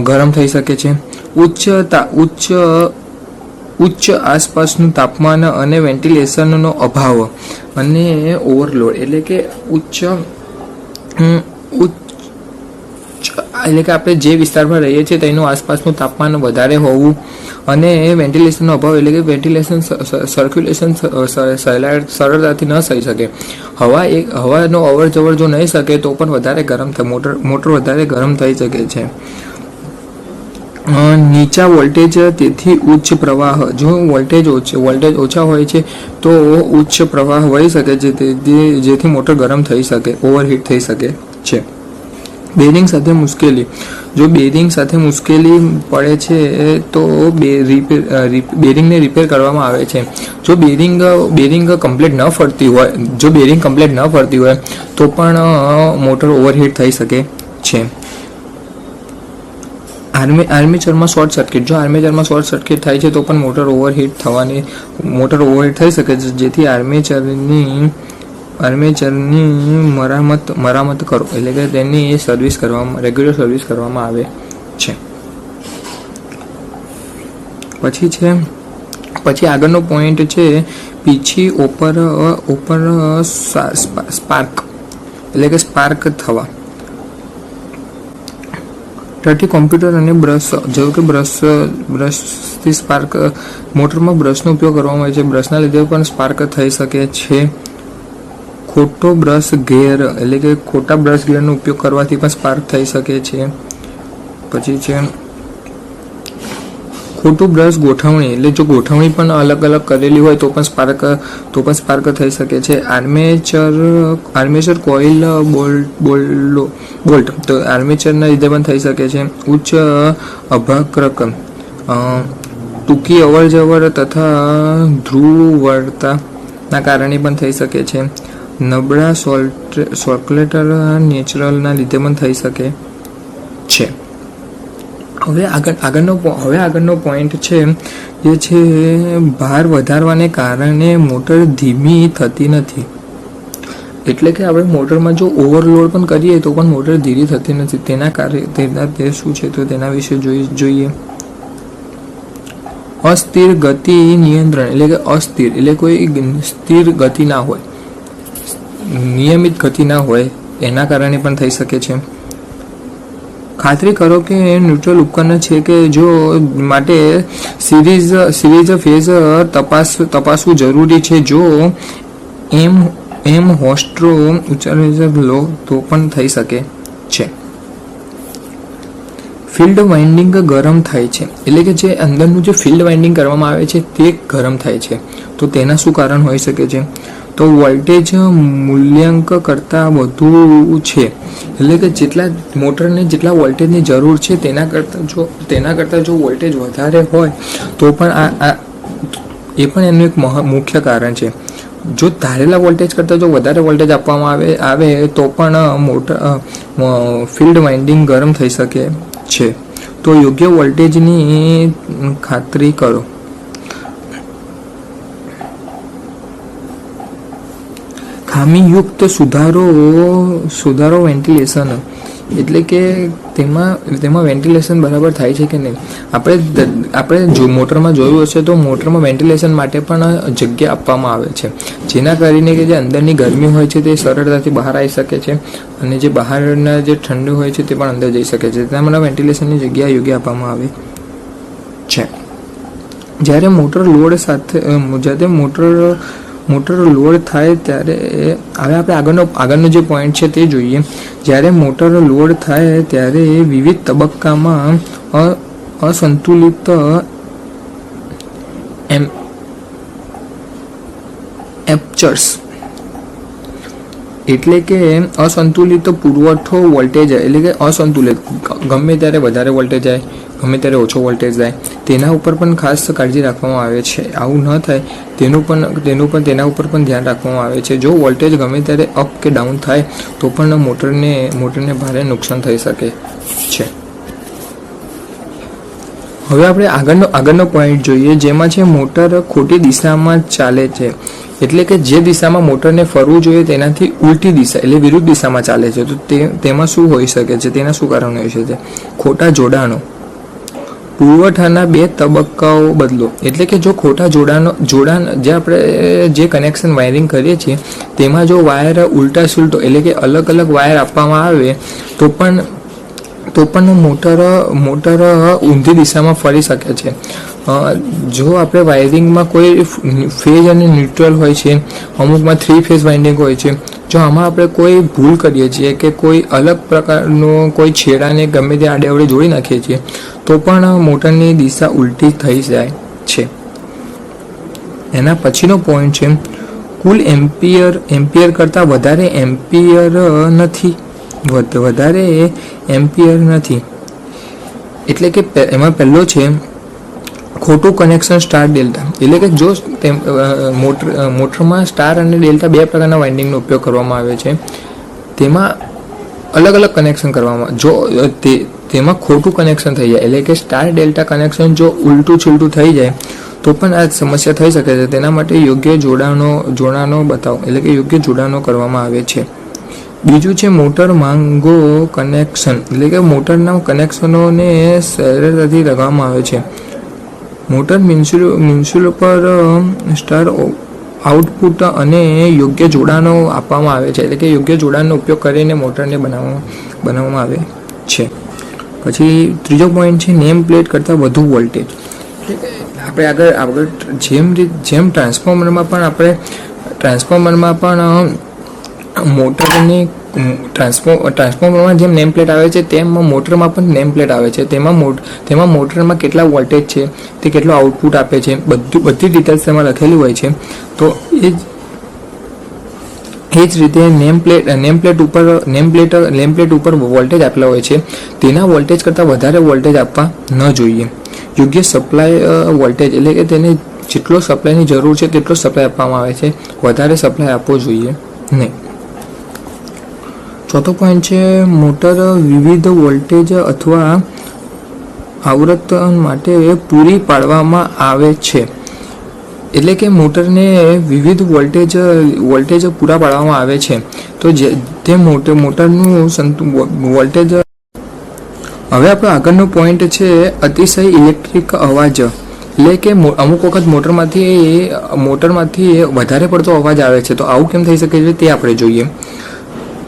ગરમ થઈ શકે છે. ઉચ્ચ આસપાસનું તાપમાન અને વેન્ટિલેશનનો અભાવ અને ઓવરલોડ એટલે કે એટલે કે આપણે જે વિસ્તારમાં રહીએ છીએ તેનું આસપાસનું તાપમાન વધારે હોવું અને વેન્ટિલેશનનો અભાવ એટલે કે વેન્ટિલેશન સર્ક્યુલેશન સરળતાથી ન થઈ શકે. હવાનો અવર જવર જો નહીં શકે તો પણ વધારે ગરમ થાય, મોટર વધારે ગરમ થઈ શકે છે. નીચા વોલ્ટેજ તેથી ઉચ્ચ પ્રવાહ. જો વોલ્ટેજ ઓછા હોય છે તો ઉચ્ચ પ્રવાહ વહી શકે છે, જેથી મોટર ગરમ થઈ શકે, ઓવરહીટ થઈ શકે છે. બેરિંગ સાથે મુશ્કેલી. જો બેરિંગ સાથે મુશ્કેલી પડે છે તો બેરિંગને રિપેર કરવામાં આવે છે. જો બેરિંગ કમ્પ્લીટ ન ફરતી હોય તો પણ મોટર ઓવરહીટ થઈ શકે છે. આર્મેચરમાં શોર્ટ સર્કિટ. જો આર્મેચરમાં શોર્ટ સર્કિટ થાય છે તો પણ મોટર ઓવરહીટ થઈ શકે છે, જેથી આર્મેચરની મરામત કરો એટલે કે તેની રેગ્યુલર સર્વિસ કરવામાં આવે છે. પછી આગળનો પોઈન્ટ છે પીછી ઓપર સ્પાર્ક એટલે કે સ્પાર્ક થવા. ટર્ટી કોમ્પ્યુટર અને બ્રશ. જેવું કે બ્રશથી સ્પાર્ક, મોટરમાં બ્રશનો ઉપયોગ કરવામાં આવે છે, બ્રશના લીધે પણ સ્પાર્ક થઈ શકે છે. ખોટો બ્રશ ગેર એટલે કે ખોટા બ્રશ ગેરનો ઉપયોગ કરવાથી પણ સ્પાર્ક થઈ શકે છે. પછી છે ખોટું બ્રશ ગોઠવણી એટલે જો ગોઠવણી પણ અલગ કરેલી હોય તો પણ સ્પાર્ક થઈ શકે છે. આર્મેચર કોઇલ બોલ્ટ તો આર્મેચરના લીધે પણ થઈ શકે છે. ઉચ્ચ અભાકરક, ટૂંકી અવરજવર તથા ધ્રુવળતાના કારણે પણ થઈ શકે છે. નબળા સર્ક્યુલેટર નેચરલના લીધે પણ થઈ શકે છે. હવે આગળનો પોઈન્ટ છે જે છે ભાર વધારવાને કારણે મોટર ધીમી થતી નથી. એટલે કે આપણે મોટરમાં જો ઓવરલોડ પણ કરીએ તો પણ મોટર ધીરી થતી નથી. તે શું છે તો તેના વિશે જોઈએ. અસ્થિર ગતિ નિયંત્રણ એટલે કે અસ્થિર એટલે કોઈ સ્થિર ગતિ ના હોય, નિયમિત ગતિ ના હોય એના કારણે પણ થઈ શકે છે. ખાતરી કરો કે ન્યુટ્રલ ઉપકરણ છે કે જો માટે સિરીઝ ફેઝ તપાસવું જરૂરી છે. જો હોસ્ટ્રો ઉચ્ચારણ લો તો પણ થઈ શકે છે. ફિલ્ડ વાઇન્ડિંગ ગરમ થાય છે, એટલે કે જે અંદરનું જે ફિલ્ડ વાઇન્ડિંગ કરવામાં આવે છે તે ગરમ થાય છે. તો તેના શું કારણ હોઈ શકે છે? તો વોલ્ટેજ મૂલ્યાંક કરતાં વધુ છે, એટલે કે મોટરને જેટલા વોલ્ટેજની જરૂર છે તેના કરતાં જો વોલ્ટેજ વધારે હોય તો પણ એ પણ એનું એક મુખ્ય કારણ છે. જો ધારેલા વોલ્ટેજ કરતાં જો વધારે વોલ્ટેજ આપવામાં આવે તો પણ ફિલ્ડ વાઇન્ડિંગ ગરમ થઈ શકે છે. તો યોગ્ય વોલ્ટેજની ખાતરી કરો. ખામીયુક્ત સુધારો વેન્ટિલેશન, એટલે કે તેમાં વેન્ટિલેશન બરાબર થાય છે કે નહીં. આપણે જો મોટરમાં જોયું હશે તો મોટરમાં વેન્ટિલેશન માટે પણ જગ્યા આપવામાં આવે છે, જેના કરીને કે જે અંદરની ગરમી હોય છે તે સરળતાથી બહાર આવી શકે છે અને જે બહારના જે ઠંડુ હોય છે તે પણ અંદર જઈ શકે છે. તેના માટે વેન્ટિલેશનની જગ્યા યોગ્ય આપવામાં આવે છે. જ્યારે મોટર લોડ થાય ત્યારે હવે આપણે આગળનો જે પોઈન્ટ છે તે જોઈએ. જ્યારે મોટર લોડ થાય ત્યારે વિવિધ તબક્કામાં અસંતુલિત એપર્ચર્સ, એટલે કે અસંતુલિત પુરવઠો વોલ્ટેજ, એટલે કે અસંતુલિત ગમે ત્યારે વધારે વોલ્ટેજ જાય, ગમે ત્યારે ઓછો વોલ્ટેજ જાય, તેના ઉપર પણ ખાસ કાળજી રાખવામાં આવે છે. આવું ન થાય તેના ઉપર પણ ધ્યાન રાખવામાં આવે છે. જો વોલ્ટેજ ગમે ત્યારે અપ કે ડાઉન થાય તો પણ મોટરને ભારે નુકસાન થઈ શકે છે. હવે આપણે આગળનો પોઈન્ટ જોઈએ, જેમાં છે મોટર ખોટી દિશામાં ચાલે છે, એટલે કે જે દિશામાં મોટરને ફરવું જોઈએ તેનાથી ઉલટી દિશા એટલે વિરુદ્ધ દિશામાં ચાલે છે. તો તેમાં શું હોઈ શકે છે? તેના શું કારણ હોઈ શકે છે? ખોટા જોડાણો. પુરવઠાના 2 તબક્કાઓ બદલો, એટલે કે જો ખોટા જોડાણ જે આપણે જે કનેક્શન વાયરિંગ કરીએ છીએ તેમાં જો વાયર ઉલટા સુલટો એટલે કે અલગ વાયર આપવામાં આવે તો પણ મોટર ઊંધી દિશામાં ફરી શકે છે. જો આપણે વાયરિંગમાં કોઈ ફેઝ અને ન્યુટ્રલ હોય છે, અમુકમાં 3 ફેઝ વાઇન્ડિંગ હોય છે, જો આમાં આપણે કોઈ ભૂલ કરીએ છીએ કે કોઈ અલગ પ્રકારનો કોઈ છેડાને ગમે તે આડેઅવળે જોડી નાખીએ છીએ તો પણ મોટરની દિશા ઉલટી થઈ જાય છે. એના પછીનો પોઈન્ટ છે કુલ એમ્પિયર કરતાં વધારે એમ્પિયર નથી. એટલે કે એમાં પહેલો છે ખોટું કનેક્શન સ્ટાર ડેલ્ટા, એટલે કે જો મોટરમાં સ્ટાર અને ડેલ્ટા 2 પ્રકારના વાઇન્ડિંગનો ઉપયોગ કરવામાં આવે છે, તેમાં અલગ કનેક્શન કરવામાં તેમાં ખોટું કનેક્શન થઈ જાય, એટલે કે સ્ટાર ડેલ્ટા કનેક્શન જો ઉલટું છૂલટું થઈ જાય તો પણ આ સમસ્યા થઈ શકે છે. તેના માટે યોગ્ય જોડાણો બતાવો, એટલે કે યોગ્ય જોડાણો કરવામાં આવે છે. બીજું છે મોટર માંગો કનેક્શન, એટલે કે મોટરના કનેક્શનોને સરળતાથી લગાવવામાં આવે છે. મોટર મ્યુનિસિપલ પર સ્ટાર આઉટપુટ અને યોગ્ય જોડાણો આપવામાં આવે છે, એટલે કે યોગ્ય જોડાણનો ઉપયોગ કરીને મોટરને બનાવવામાં આવે છે. પછી ત્રીજો પોઈન્ટ છે નેમ પ્લેટ કરતાં વધુ વોલ્ટેજ. આપણે આગળ જેમ ટ્રાન્સફોર્મરમાં પણ મોટરની ટ્રાન્સફોર્મરમાં જેમ નેમ પ્લેટ આવે છે તેમ મોટરમાં પણ નેમ પ્લેટ આવે છે. તેમાં મોટરમાં કેટલા વોલ્ટેજ છે, તે કેટલો આઉટપુટ આપે છે, બધી ડિટેલ્સ તેમાં લખેલી હોય છે. તો એ જ રીતે નેમ પ્લેટ ઉપર વોલ્ટેજ આપેલા હોય છે, તેના વોલ્ટેજ કરતાં વધારે વોલ્ટેજ આપવા ન જોઈએ. યોગ્ય સપ્લાય વોલ્ટેજ, એટલે કે તેને જેટલો સપ્લાયની જરૂર છે તેટલો સપ્લાય આપવામાં આવે છે, વધારે સપ્લાય આપવો જોઈએ નહીં. ચોથો પોઈન્ટ છે મોટર વિવિધ વોલ્ટેજ અથવા આવર્તન માટે પૂરી પાડવામાં આવે છે, એટલે કે મોટરને વિવિધ વોલ્ટેજ પૂરા પાડવામાં આવે છે. તો તે મોટરનું વોલ્ટેજ. હવે આપણો આગળનો પોઈન્ટ છે અતિશય ઇલેક્ટ્રિક અવાજ, એટલે કે અમુક વખત મોટરમાંથી વધારે પડતો અવાજ આવે છે. તો આવું કેમ થઈ શકે છે તે આપણે જોઈએ.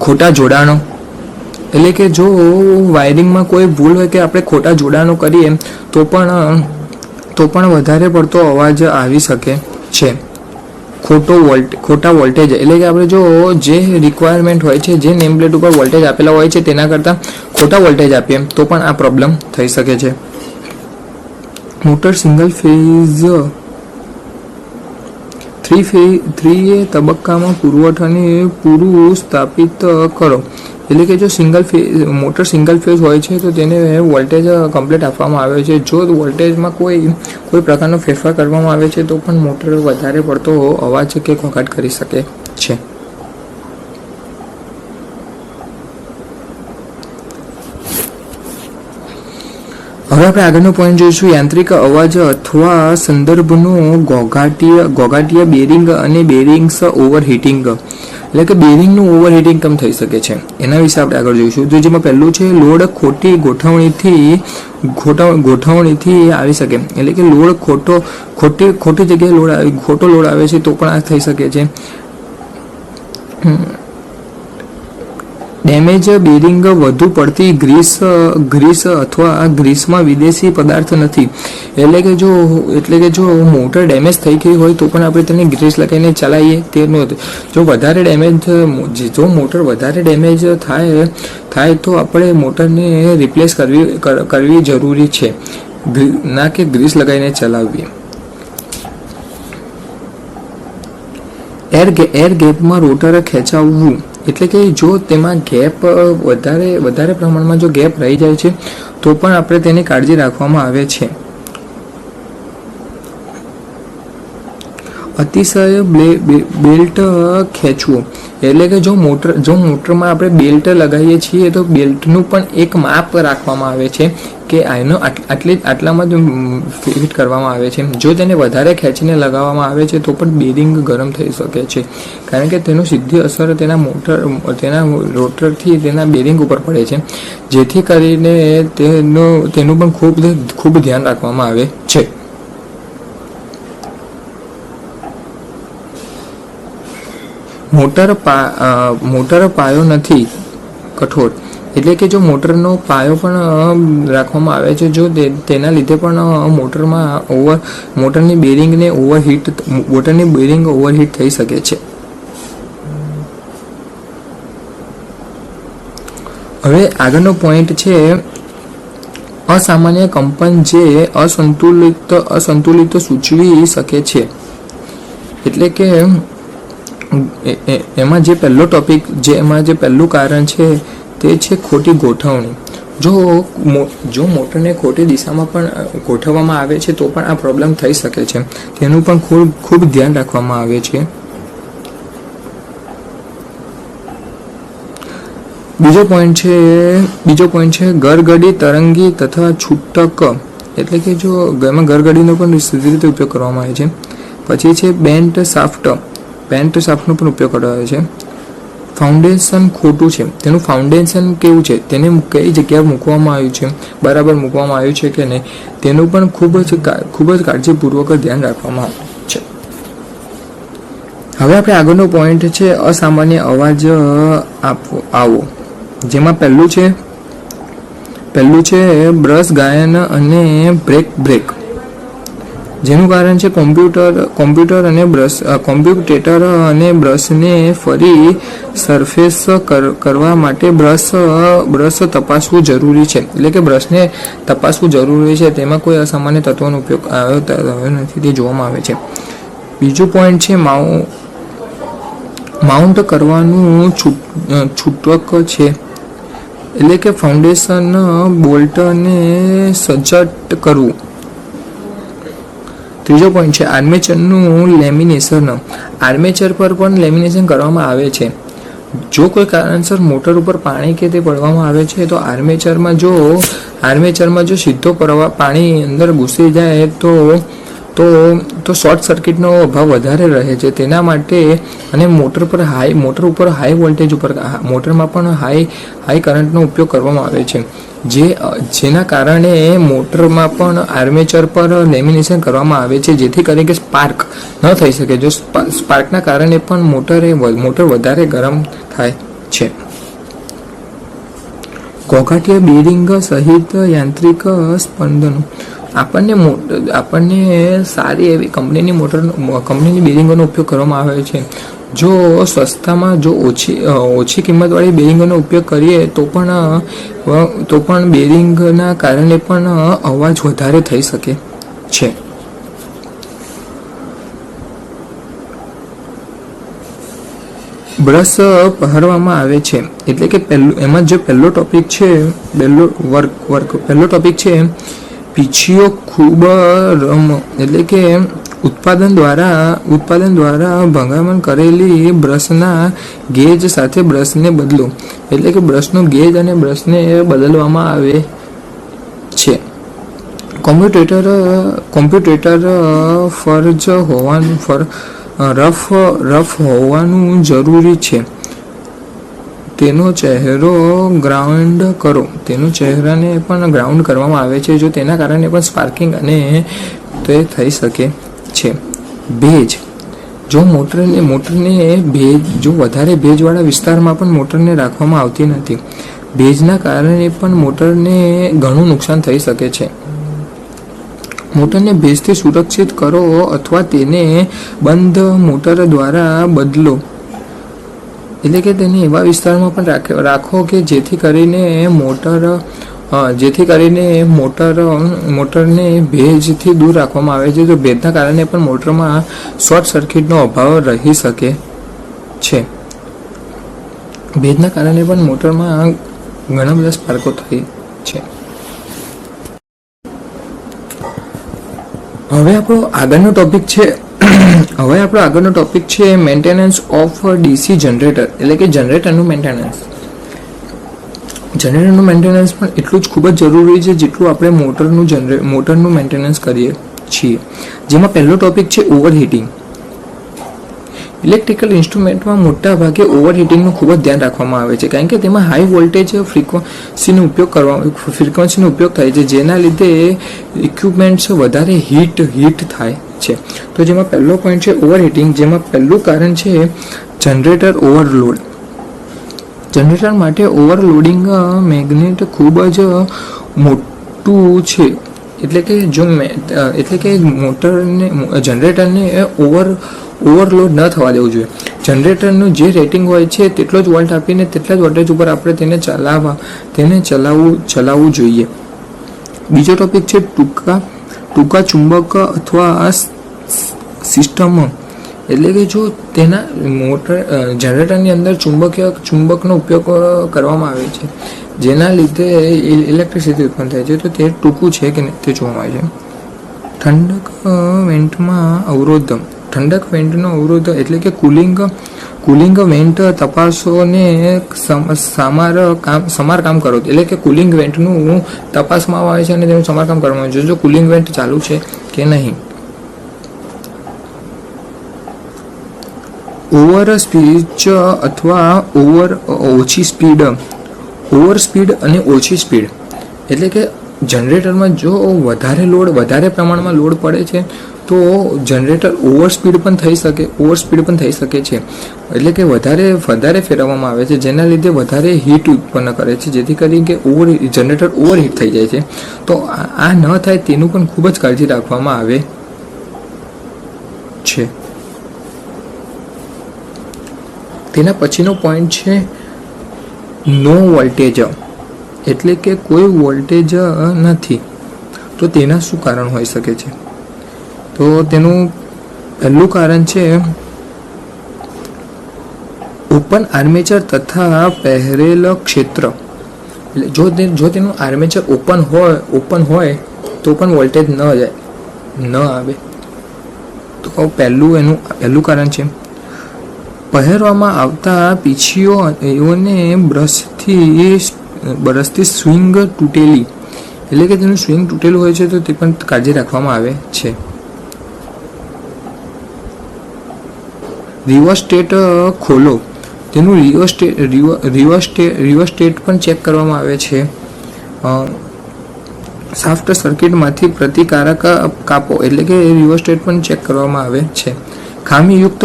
ખોટા જોડાણો, એટલે કે જો વાયરિંગમાં કોઈ ભૂલ હોય કે આપણે ખોટા જોડાણો કરીએ તો પણ વધારે પડતો અવાજ આવી શકે છે. ખોટા વોલ્ટેજ, એટલે કે આપણે જો જે રિક્વાયરમેન્ટ હોય છે, જે નેમ પ્લેટ ઉપર વોલ્ટેજ આપેલા હોય છે તેના કરતાં ખોટા વોલ્ટેજ આપીએ તો પણ આ પ્રોબ્લેમ થઈ શકે છે. મોટર સિંગલ ફેઝ 3 તબક્કામાં પુરવઠાને પૂરું સ્થાપિત કરો, એટલે કે જો મોટર સિંગલ ફેઝ હોય છે તો તેને વોલ્ટેજ કમ્પ્લીટ આપવામાં આવે છે. જો વોલ્ટેજમાં કોઈ પ્રકારનો ફેરફાર કરવામાં આવે છે તો પણ મોટર વધારે પડતો અવાજ કે ઘોંઘાટ કરી શકે છે. હવે આપણે આગળનો પોઈન્ટ જોઈશું, યાંત્રિક અવાજ અથવા સંદર્ભનો ઘોઘાટીય બેરિંગ અને બેરિંગ્સ ઓવરહીટિંગ, એટલે કે બેરિંગનું ઓવરહીટિંગ કેમ થઈ શકે છે એના વિશે આપણે આગળ જોઈશું. તો જેમાં પહેલું છે લોડ ખોટી ગોઠવણીથી આવી શકે, એટલે કે લોડ ખોટી જગ્યાએ ખોટો લોડ આવે છે તો પણ આ થઈ શકે છે. ડેમેજ બેરિંગ, વધુ પડતી ગ્રીસ અથવા ગ્રીસમાં વિદેશી પદાર્થ નથી, એટલે કે જો મોટર ડેમેજ થઈ ગઈ હોય તો પણ આપણે તેને ગ્રીસ લગાવીને ચલાવીએ તે નહોતું. જો મોટર વધારે ડેમેજ થાય તો આપણે મોટરને રિપ્લેસ કરવી જરૂરી છે, ના કે ગ્રીસ લગાવીને ચલાવવી. એર ગેપમાં રોટર ખેંચાવવું, એટલે કે જો તેમાં ગેપ વધારે પ્રમાણમાં જો ગેપ રહી જાય છે તો પણ આપણે તેની કાળજી રાખવામાં આવે છે. અતિશય બેલ્ટ ખેંચવું, એટલે કે જો મોટરમાં આપણે બેલ્ટ લગાવીએ છીએ તો બેલ્ટનું પણ એક માપ રાખવામાં આવે છે કે આટલામાં જ ફિટ કરવામાં આવે છે. જો તેને વધારે ખેંચીને લગાવવામાં આવે છે તો પણ બેરિંગ ગરમ થઈ શકે છે, કારણ કે તેનું સીધી અસર તેના રોટરથી તેના બેરિંગ ઉપર પડે છે, જેથી કરીને તેનું પણ ખૂબ ધ્યાન રાખવામાં આવે છે. મોટર પાયો નથી કઠોર, એટલે કે જો મોટરનો પાયો પણ રાખવામાં આવે છે, જો તેના લીધે પણ મોટરની બેરિંગ ઓવરહીટ થઈ શકે છે. હવે આગળનો પોઈન્ટ છે અસામાન્ય કંપન, જે અસંતુલિત સૂચવી શકે છે, એટલે કે એમાં જે પહેલું કારણ છે તે છે ખોટી ગોઠવણી. જો મોટરને ખોટી દિશામાં પણ ગોઠવવામાં આવે છે તો પણ આ પ્રોબ્લેમ થઈ શકે છે, તેનું પણ ખૂબ ધ્યાન રાખવામાં આવે છે. બીજો પોઈન્ટ છે ગરગડી, તરંગી તથા છૂટક, એટલે કે જો એમાં ગરગડીનો પણ સીધી રીતે ઉપયોગ કરવામાં આવે છે. પછી છે બેન્ટ સાફ્ટનો પણ ઉપયોગ કરવામાં આવે છે. ફાઉન્ડેશન ખોટું છે, તેનું ફાઉન્ડેશન કેવું છે, તેને કઈ જગ્યાએ મૂકવામાં આવ્યું છે, બરાબર મૂકવામાં આવ્યું છે કે નહીં, તેનું પણ ખૂબ જ કાળજીપૂર્વક ધ્યાન રાખવામાં આવે છે. હવે આપણે આગળનો પોઈન્ટ છે અસામાન્ય અવાજ આવો, જેમાં પહેલું છે બ્રશ ગાયન અને બ્રેક, જેનું કારણ છે કોમ્પ્યુટેટર અને બ્રશને ફરી સરફેસ કરવા માટે બ્રશ તપાસવું જરૂરી છે, એટલે કે બ્રશને તપાસવું જરૂરી છે, તેમાં કોઈ અસામાન્ય તત્વોનો ઉપયોગ આવ્યો નથી તે જોવામાં આવે છે. બીજું પોઈન્ટ છે માઉન્ટ કરવાનું છૂટક છે, એટલે કે ફાઉન્ડેશન બોલ્ટને સજ્જટ કરવું. ત્રીજો પોઈન્ટ છે આર્મેચરનું લેમિનેશન, આર્મેચર પર પણ લેમિનેશન કરવામાં આવે છે. જો કોઈ કારણસર મોટર ઉપર પાણી કે તે પડવામાં આવે છે તો આર્મેચરમાં જો સીધો પાણી અંદર ઘૂસી જાય તો શોર્ટ સર્કિટનો અભાવ વધારે રહે છે. તેના માટે અને મોટર ઉપર હાઈ વોલ્ટેજ ઉપર મોટરમાં પણ હાઈ કરંટનો ઉપયોગ કરવામાં આવે છે, જેના કારણે મોટરમાં પણ આર્મેચર પર લેમિનેશન કરવામાં આવે છે, જેથી કરીને કે સ્પાર્ક ન થઈ શકે. જો સ્પાર્કના કારણે પણ મોટર વધારે ગરમ થાય છે. ઘોઘાટીય બેરિંગ સહિત યાંત્રિક સ્પંદનો આપણને સારી એવી કંપનીની બેરિંગોનો ઉપયોગ કરવામાં આવે છે. જો સસ્તામાં જો ઓછી કિંમતવાળી બેરિંગોનો ઉપયોગ કરીએ તો પણ બેરિંગના કારણે પણ અવાજ વધારે થઈ શકે છે. બ્રશ પહેરવામાં આવે છે એટલે કે એમાં જે પહેલો ટોપિક છે પીછીઓ ખૂબ રમ એટલે કે ઉત્પાદન દ્વારા ભંગામણ કરેલી બ્રશના ગેજ સાથે બ્રશને બદલો એટલે કે બ્રશનો ગેજ અને બ્રશને બદલવામાં આવે છે. કોમ્પ્યુટેટર રફ હોવાનું જરૂરી છે. તેનો ચહેરો ગ્રાઉન્ડ કરો. ચહેરાને પણ ગ્રાઉન્ડ કરવામાં આવે છે. જો તેના કારણે પણ સ્પાર્કિંગ અને તે થઈ શકે છે. ભેજ જો જો વધારે ભેજવાળા વિસ્તારમાં પણ મોટરને રાખવામાં આવતી નથી. ભેજના કારણે પણ મોટરને ઘણું નુકસાન થઈ શકે છે. મોટરને ભેજથી સુરક્ષિત કરો અથવા તેને બંધ મોટર દ્વારા બદલો એટલે કે તેને એવા વિસ્તારમાં પણ રાખો કે જેથી કરીને મોટરને ભેજથી દૂર રાખવામાં આવે છે. તો ભેજના કારણે પણ મોટરમાં શોર્ટ સર્કિટનો અભાવ રહી શકે છે. ભેજના કારણે પણ મોટરમાં ઘણા બધા સ્પાર્કો થાય છે. હવે આપણો આગળનો ટોપિક છે મેન્ટેનન્સ ઓફ ડીસી જનરેટર એટલે કે જનરેટરનું મેન્ટેનન્સ. જનરેટરનું મેન્ટેનન્સ પણ એટલું જ ખૂબ જ જરૂરી છે જેટલું આપણે મોટરનું મેન્ટેનન્સ કરીએ છીએ. જેમાં પહેલો ટોપિક છે ઓવરહીટિંગ. ઇલેક્ટ્રિકલ ઇન્સ્ટ્રુમેન્ટમાં મોટા ભાગે ઓવરહીટિંગનું ખૂબ જ ધ્યાન રાખવામાં આવે છે કારણ કે તેમાં હાઈ વોલ્ટેજ ફ્રીક્વન્સીનો ઉપયોગ થાય છે જેના લીધે ઇક્વિપમેન્ટ્સ વધારે હીટ થાય છે. તો જેમાં પહેલો પોઈન્ટ છે ઓવરહીટિંગ. જેમાં પહેલું કારણ છે જનરેટર ઓવરલોડ. જનરેટર માટે ઓવરલોડિંગ મેગ્નેટ ખૂબ જ મોટું છે એટલે કે જનરેટરને ઓવરલોડ ન થવા દેવું જોઈએ. જનરેટરનું જે રેટિંગ હોય છે તેટલો જ વોલ્ટ આપીને તેટલા જ વોલ્ટેજ ઉપર આપણે તેને ચલાવવું જોઈએ. બીજો ટોપિક છે ટૂંકા ચુંબક અથવા સિસ્ટમ એટલે કે જો તેના જનરેટરની અંદર ચુંબકનો ઉપયોગ કરવામાં આવે છે જેના લીધે ઇલેક્ટ્રિસિટી ઉત્પન્ન થાય છે. તો તે ટૂંકું છે કે તે જોવામાં આવે છે. ઠંડક વેન્ટનો અવરોધ એટલે કે કુલિંગ વેન્ટ તપાસોને સમારકામ કરો એટલે કે કુલિંગ વેન્ટનું તપાસવામાં આવે છે અને તેનું સમારકામ કરવામાં આવે છે જો કુલિંગ વેન્ટ ચાલુ છે કે નહીં. ઓવર સ્પીડ અથવા ઓછી સ્પીડ. ઓવર સ્પીડ અને ઓછી સ્પીડ એટલે કે જનરેટરમાં જો વધારે પ્રમાણમાં લોડ પડે છે તો જનરેટર ઓવર સ્પીડ પણ થઈ શકે છે એટલે કે વધારે ફેરવવામાં આવે છે જેના લીધે વધારે હીટ ઉત્પન્ન કરે છે જેથી કરીને કે જનરેટર ઓવરહીટ થઈ જાય છે. તો આ ન થાય તેનું પણ ખૂબ જ કાળજી રાખવામાં આવે છે. તેના પછીનો પોઈન્ટ છે નો વોલ્ટેજ એટલે કે કોઈ વોલ્ટેજ નથી. તો તેના શું કારણ હોઈ શકે છે? તો તેનું પહેલું કારણ છે ઓપન આર્મેચર તથા પહેરેલ ક્ષેત્ર. એટલે જો તેનું આર્મેચર ઓપન હોય તો પણ વોલ્ટેજ ન આવે. તો પહેલું કારણ છે. પહેરવામાં આવતા પીછીઓને બ્રશથી સ્વિંગ તૂટેલી એટલે કે તેનું સ્વિંગ તૂટેલું હોય છે તો તે પણ કાળજી રાખવામાં આવે છે. રિવર્સ્ટેટ ખોલો. તેનું રિવર્સ્ટેટ પણ ચેક કરવામાં આવે છે. શાફ્ટ સર્કિટમાંથી પ્રતિકારક કાપો એટલે કે રિવર્સ્ટેટ પણ ચેક કરવામાં આવે છે. ખામીયુક્ત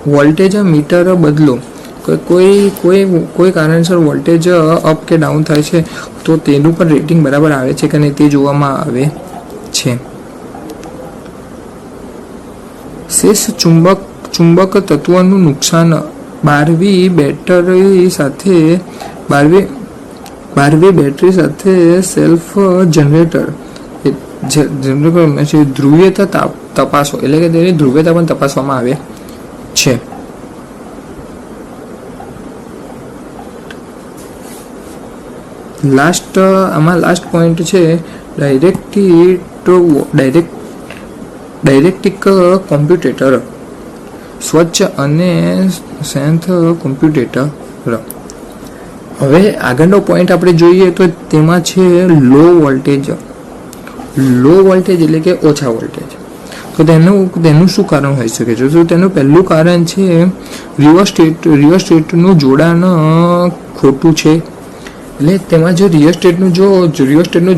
વોલ્ટેજ મીટર બદલો કોઈ કારણસર વોલ્ટેજ અપ કે ડાઉન થાય છે તો તેનું પણ રેટિંગ બરાબર આવે છે કે નહીં તે જોવામાં આવે છે. શેષ ચુંબક તત્વનું નુકસાન. 12વી બેટરી સાથે સેલ્ફ જનરેટર ધ્રુવીયતા તપાસો, એટલે કે તેની ધ્રુવીયતા પણ તપાસવામાં આવે છે. લાસ્ટ પોઈન્ટ છે ડાયરેક્ટિક કોમ્પ્યુટેટર, સ્વચ્છ અને શાંત કોમ્પ્યુટેટર. હવે આગળનો પોઈન્ટ આપણે જોઈએ તો તેમાં છે લો વોલ્ટેજ એટલે કે ઓછા વોલ્ટેજ. તો તેનું શું કારણ હોઈ શકે છે? તો તેનું પહેલું કારણ છે રિયોસ્ટેટનું જોડાણ ખોટું છે. એટલે તેમાં જો રિયોસ્ટેટનું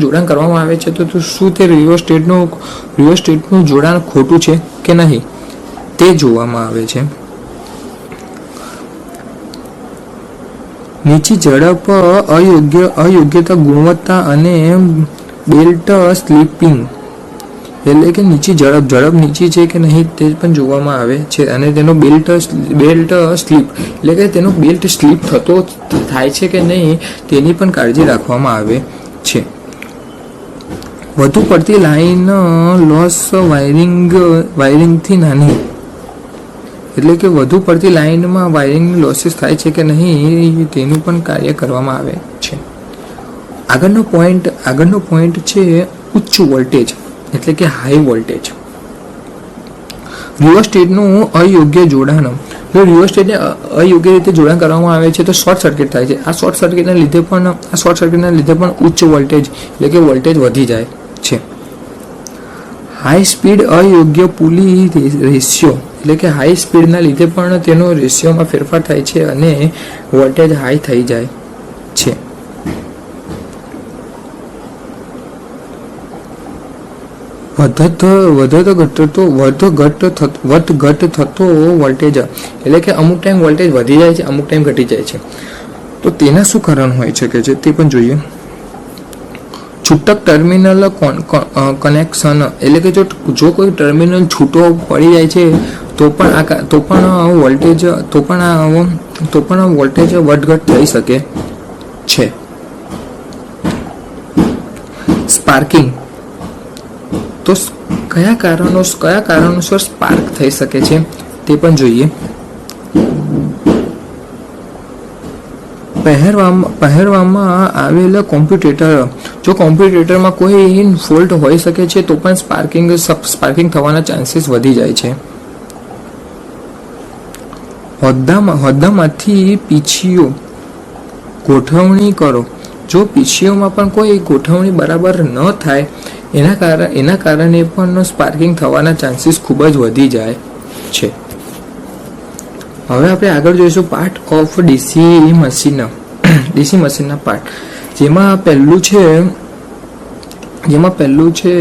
જોડાણ કરવામાં આવે છે તો શું તે રિયોસ્ટેટનું જોડાણ ખોટું છે કે નહીં તે જોવામાં આવે છે. નીચી ઝડપ, અયોગ્યતા ગુણવત્તા અને બેલ્ટ સ્લીપિંગ, એટલે કે નીચી ઝડપ નીચી છે કે નહીં તે પણ જોવામાં આવે છે. અને તેનો બેલ્ટ સ્લીપ, એટલે કે તેનો બેલ્ટ સ્લીપ થાય છે કે નહીં તેની પણ કાળજી રાખવામાં આવે છે. વધુ પડતી લાઈન લોસ, વાયરિંગથી નાની, એટલે કે વધુ પડતી લાઈનમાં વાયરિંગ લોસીસ થાય છે કે નહીં તેનું પણ કાર્ય કરવામાં આવે છે. આગળનો પોઈન્ટ છે ઉચ્ચ વોલ્ટેજ, એટલે કે હાઈ વોલ્ટેજ. રિયોસ્ટેટનું અયોગ્ય જોડાણ. જો રિયોસ્ટેટને અયોગ્ય રીતે જોડાણ કરવામાં આવે છે તો શોર્ટ સર્કિટ થાય છે. આ શોર્ટ સર્કિટના લીધે પણ ઉચ્ચ વોલ્ટેજ, એટલે કે વોલ્ટેજ વધી જાય છે. હાઈ સ્પીડ, અયોગ્ય પુલી રેશિયો, એટલે કે હાઈ સ્પીડના લીધે પણ તેનો રેશિયોમાં ફેરફાર થાય છે અને વોલ્ટેજ હાઈ થઈ જાય છે. વધઘટ થતો વોલ્ટેજ, એટલે કે અમુક ટાઈમ વોલ્ટેજ વધી જાય છે, અમુક ટાઈમ ઘટી જાય છે. તો તેના શું કારણ હોઈ શકે છે તે પણ જોઈએ. છૂટક ટર્મિનલ કનેક્શન, એટલે કે જો કોઈ ટર્મિનલ છૂટો પડી જાય છે તો પણ વોલ્ટેજ વધઘટ થઈ શકે છે. સ્પાર્કિંગ, તો કયા કારણોસર સ્પાર્ક થઈ શકે છે તે પણ જોઈએ. પહેરવામાં આવેલ કોમ્પ્યુટેટર, જો કોમ્પ્યુટેટરમાં કોઈ ફોલ્ટ હોઈ શકે છે તો પણ સ્પાર્કિંગ થવાના ચાન્સીસ વધી જાય છે. હોદ્દામાંથી પીછીઓ ગોઠવણી કરો. જો પીછીઓમાં પણ કોઈ ગોઠવણી બરાબર ન થાય એના કારણે પણ સ્પાર્કિંગ થવાના ચાન્સીસ ખૂબ જ વધી જાય છે. હવે આપણે આગળ જોઈશું પાર્ટ ઓફ ડીસી મશીનના પાર્ટ, જેમાં પહેલું છે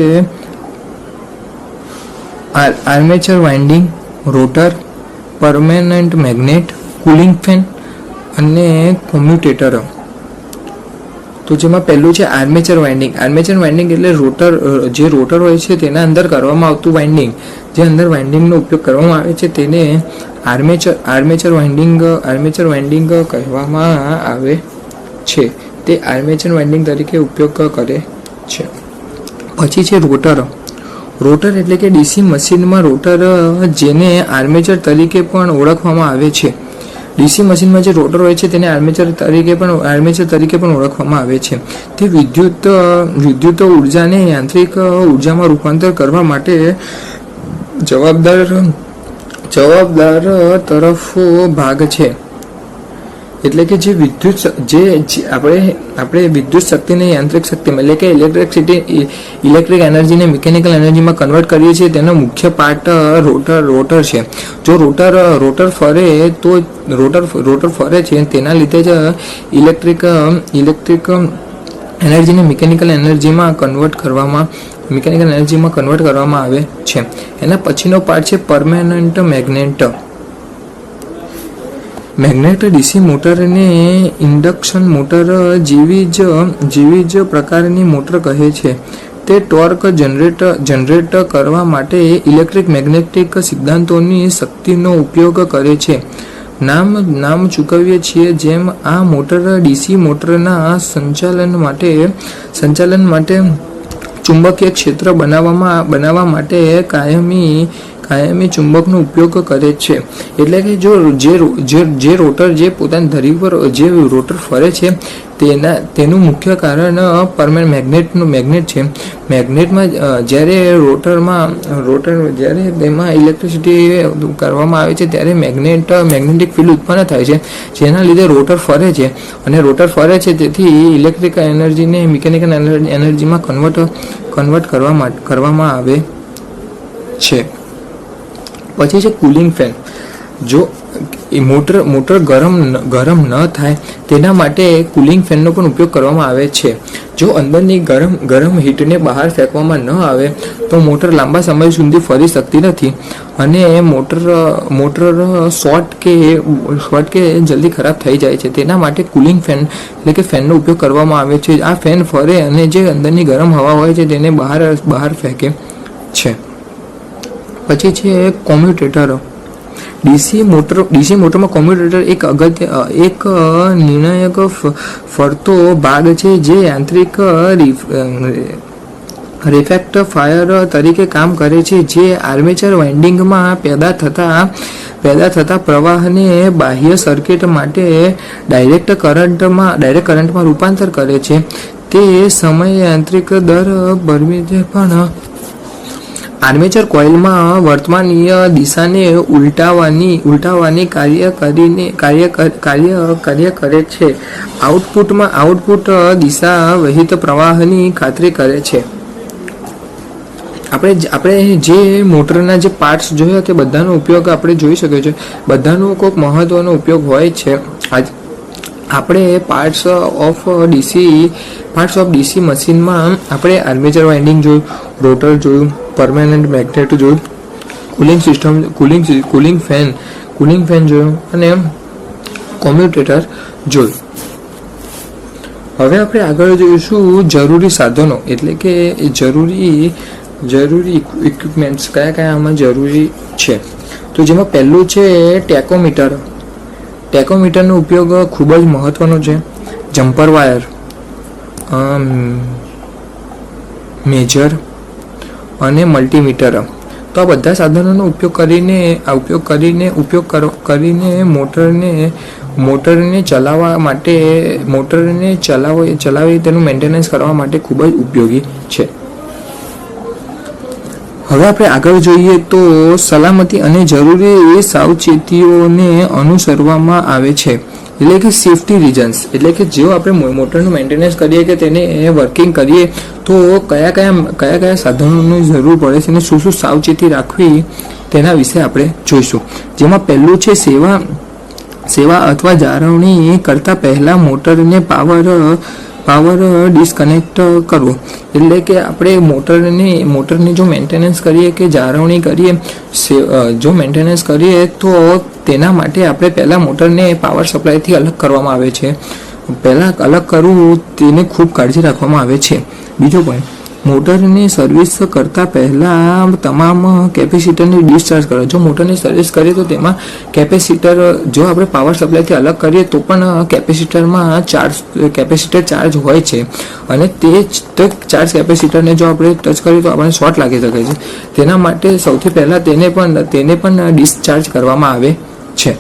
armature winding, rotor, permanent magnet, cooling fan અને કોમ્યુટેટર. તો જેમાં પહેલું છે આર્મેચર વાઇન્ડિંગ એટલે રોટર હોય છે તેના અંદર કરવામાં આવતું વાઇન્ડિંગ, જે અંદર વાઇન્ડિંગનો ઉપયોગ કરવામાં આવે છે તેને આર્મેચર વાઇન્ડિંગ કહેવામાં આવે છે. તે આર્મેચર વાઇન્ડિંગ તરીકે ઉપયોગ કરે છે. પછી છે રોટર એટલે કે ડીસી મશીનમાં રોટર, જેને આર્મેચર તરીકે પણ ઓળખવામાં આવે છે. ડીસી મશીનમાં જે રોટર હોય છે તેને આર્મેચર તરીકે પણ ઓળખવામાં આવે છે. તે વિદ્યુત ઉર્જાને યાંત્રિક ઉર્જામાં રૂપાંતર કરવા માટે જવાબદાર તરફો ભાગ છે. એટલે કે જે આપણે વિદ્યુત શક્તિને યાંત્રિક શક્તિમાં, એટલે કે ઇલેક્ટ્રિક એનર્જીને મિકેનિકલ એનર્જીમાં કન્વર્ટ કરીએ છીએ તેનો મુખ્ય પાર્ટ રોટર છે. જો રોટર ફરે છે તેના લીધે જ ઇલેક્ટ્રિક એનર્જીને મિકેનિકલ એનર્જીમાં કન્વર્ટ કરવામાં આવે છે. એના પછીનો પાર્ટ છે પરમેનન્ટ મેગ્નેટ. મેગ્નેટ ડીસી મોટરને ઇન્ડક્શન મોટર જેવી જ પ્રકારની મોટર કહે છે. તે ટોર્ક જનરેટ કરવા માટે ઇલેક્ટ્રિક મેગ્નેટિક સિદ્ધાંતોની શક્તિનો ઉપયોગ કરે છે. નામ ચૂકવીએ છીએ જેમ આ મોટર ડીસી મોટરના સંચાલન માટે ચુંબકીય ક્ષેત્ર બનાવવા માટે કાયમી ચુંબકનો ઉપયોગ કરે છે. એટલે કે જે રોટર જે પોતાની ધરી પર જે રોટર ફરે છે તેનું મુખ્ય કારણ પરમેનન્ટ મેગ્નેટ છે. મેગ્નેટમાં જ્યારે જ્યારે તેમાં ઇલેક્ટ્રિસિટી કરવામાં આવે છે ત્યારે મેગ્નેટિક ફિલ્ડ ઉત્પન્ન થાય છે, જેના લીધે રોટર ફરે છે અને રોટર ફરે છે તેથી ઇલેક્ટ્રિકલ એનર્જીને મિકેનિકલ એનર્જીમાં કન્વર્ટ કરવામાં આવે છે. પછી છે કુલિંગ ફેન. જો મોટર ગરમ ન થાય તેના માટે કુલિંગ ફેનનો પણ ઉપયોગ કરવામાં આવે છે. જો અંદરની ગરમ હીટને બહાર ફેંકવામાં ન આવે તો મોટર લાંબા સમય સુધી ફરી શકતી નથી અને મોટર શોર્ટ કે જલ્દી ખરાબ થઈ જાય છે. તેના માટે કુલિંગ ફેન એટલે કે ફેનનો ઉપયોગ કરવામાં આવે છે. આ ફેન ફરે અને જે અંદરની ગરમ હવા હોય છે તેને બહાર ફેંકે છે. પછી છે કોમ્યુટેટર. ડીસી મોટરમાં કોમ્યુટેટર એક નિર્ણાયક ફરતો ભાગ છે જે યાંત્રિક રેક્ટિફાયર તરીકે કામ કરે છે, જે આર્મેચર વાઇન્ડિંગમાં પેદા થતા પ્રવાહને બાહ્ય સર્કિટ માટે ડાયરેક્ટ કરંટમાં રૂપાંતર કરે છે. તે સમયે યાંત્રિક દર બદલીને પણ આર્મેચર કોઇલમાં વર્તમાનીય દિશાને ઉલટાવવાની કાર્ય કરે છે. આઉટપુટ દિશા વહિત પ્રવાહની ખાતરી કરે છે. આપણે જે મોટરના જે પાર્ટ્સ જોયા તે બધાનો ઉપયોગ આપણે જોઈ શકીએ છીએ. બધાનો કોઈક મહત્વનો ઉપયોગ હોય છે. આપણે પાર્ટ્સ ઓફ ડીસી મશીનમાં આપણે આર્મેચર વાઇન્ડિંગ જોયું, રોટર જોયું, પરમેનન્ટ મેગ્નેટ જોયું, કુલિંગ ફેન જોયું અને કોમ્યુટેટર જોયું. હવે આપણે આગળ જોઈશું જરૂરી સાધનો એટલે કે જરૂરી ઇક્વિપમેન્ટ્સ કયા આમાં જરૂરી છે. તો જેમાં પહેલું છે ટેકોમીટર. ટેકોમીટરનો ઉપયોગ ખૂબ જ મહત્વનો છે. જમ્પર વાયર, મેજર અને મલ્ટીમીટર. તો આ બધા સાધનોનો ઉપયોગ કરીને મોટરને ચલાવી તેનું મેન્ટેનન્સ કરવા માટે ખૂબ જ ઉપયોગી છે. હવે આપણે આગળ જોઈએ તો સલામતી અને જરૂરી સાવચેતીઓને અનુસરવામાં આવે છે. એટલે કે સેફટી રીઝન્સ, એટલે કે જો આપણે મોટરનું મેન્ટેનન્સ કરીએ કે તેને વર્કિંગ કરીએ તો કયા સાધનોની જરૂર પડે છે અને શું સાવચેતી રાખવી તેના વિશે આપણે જોઈશું. જેમાં પહેલું છે સેવા અથવા જાળવણી કરતા પહેલા મોટરને પાવર ડિસ્કનેક્ટ કરવો. એટલે કે આપણે મોટરની જો મેન્ટેનન્સ કરીએ કે જાળવણી કરીએ તો તેના માટે આપણે પહેલાં મોટરને પાવર સપ્લાયથી અલગ કરવામાં આવે છે. પહેલાં અલગ કરવું તેને ખૂબ કાળજી રાખવામાં આવે છે. બીજો પોઈન્ટ, મોટરની સર્વિસ કરતાં પહેલાં તમામ કેપેસિટરને ડિસ્ચાર્જ કરો. જો મોટરની સર્વિસ કરીએ તો તેમાં કેપેસિટર જો આપણે પાવર સપ્લાયથી અલગ કરીએ તો પણ કેપેસિટર ચાર્જ હોય છે અને તે ચાર્જ કેપેસિટરને જો આપણે ટચ કરીએ તો આપણને શોર્ટ લાગી શકે છે. તેના માટે સૌથી પહેલાં તેને પણ ડિસ્ચાર્જ કરવામાં આવે છે.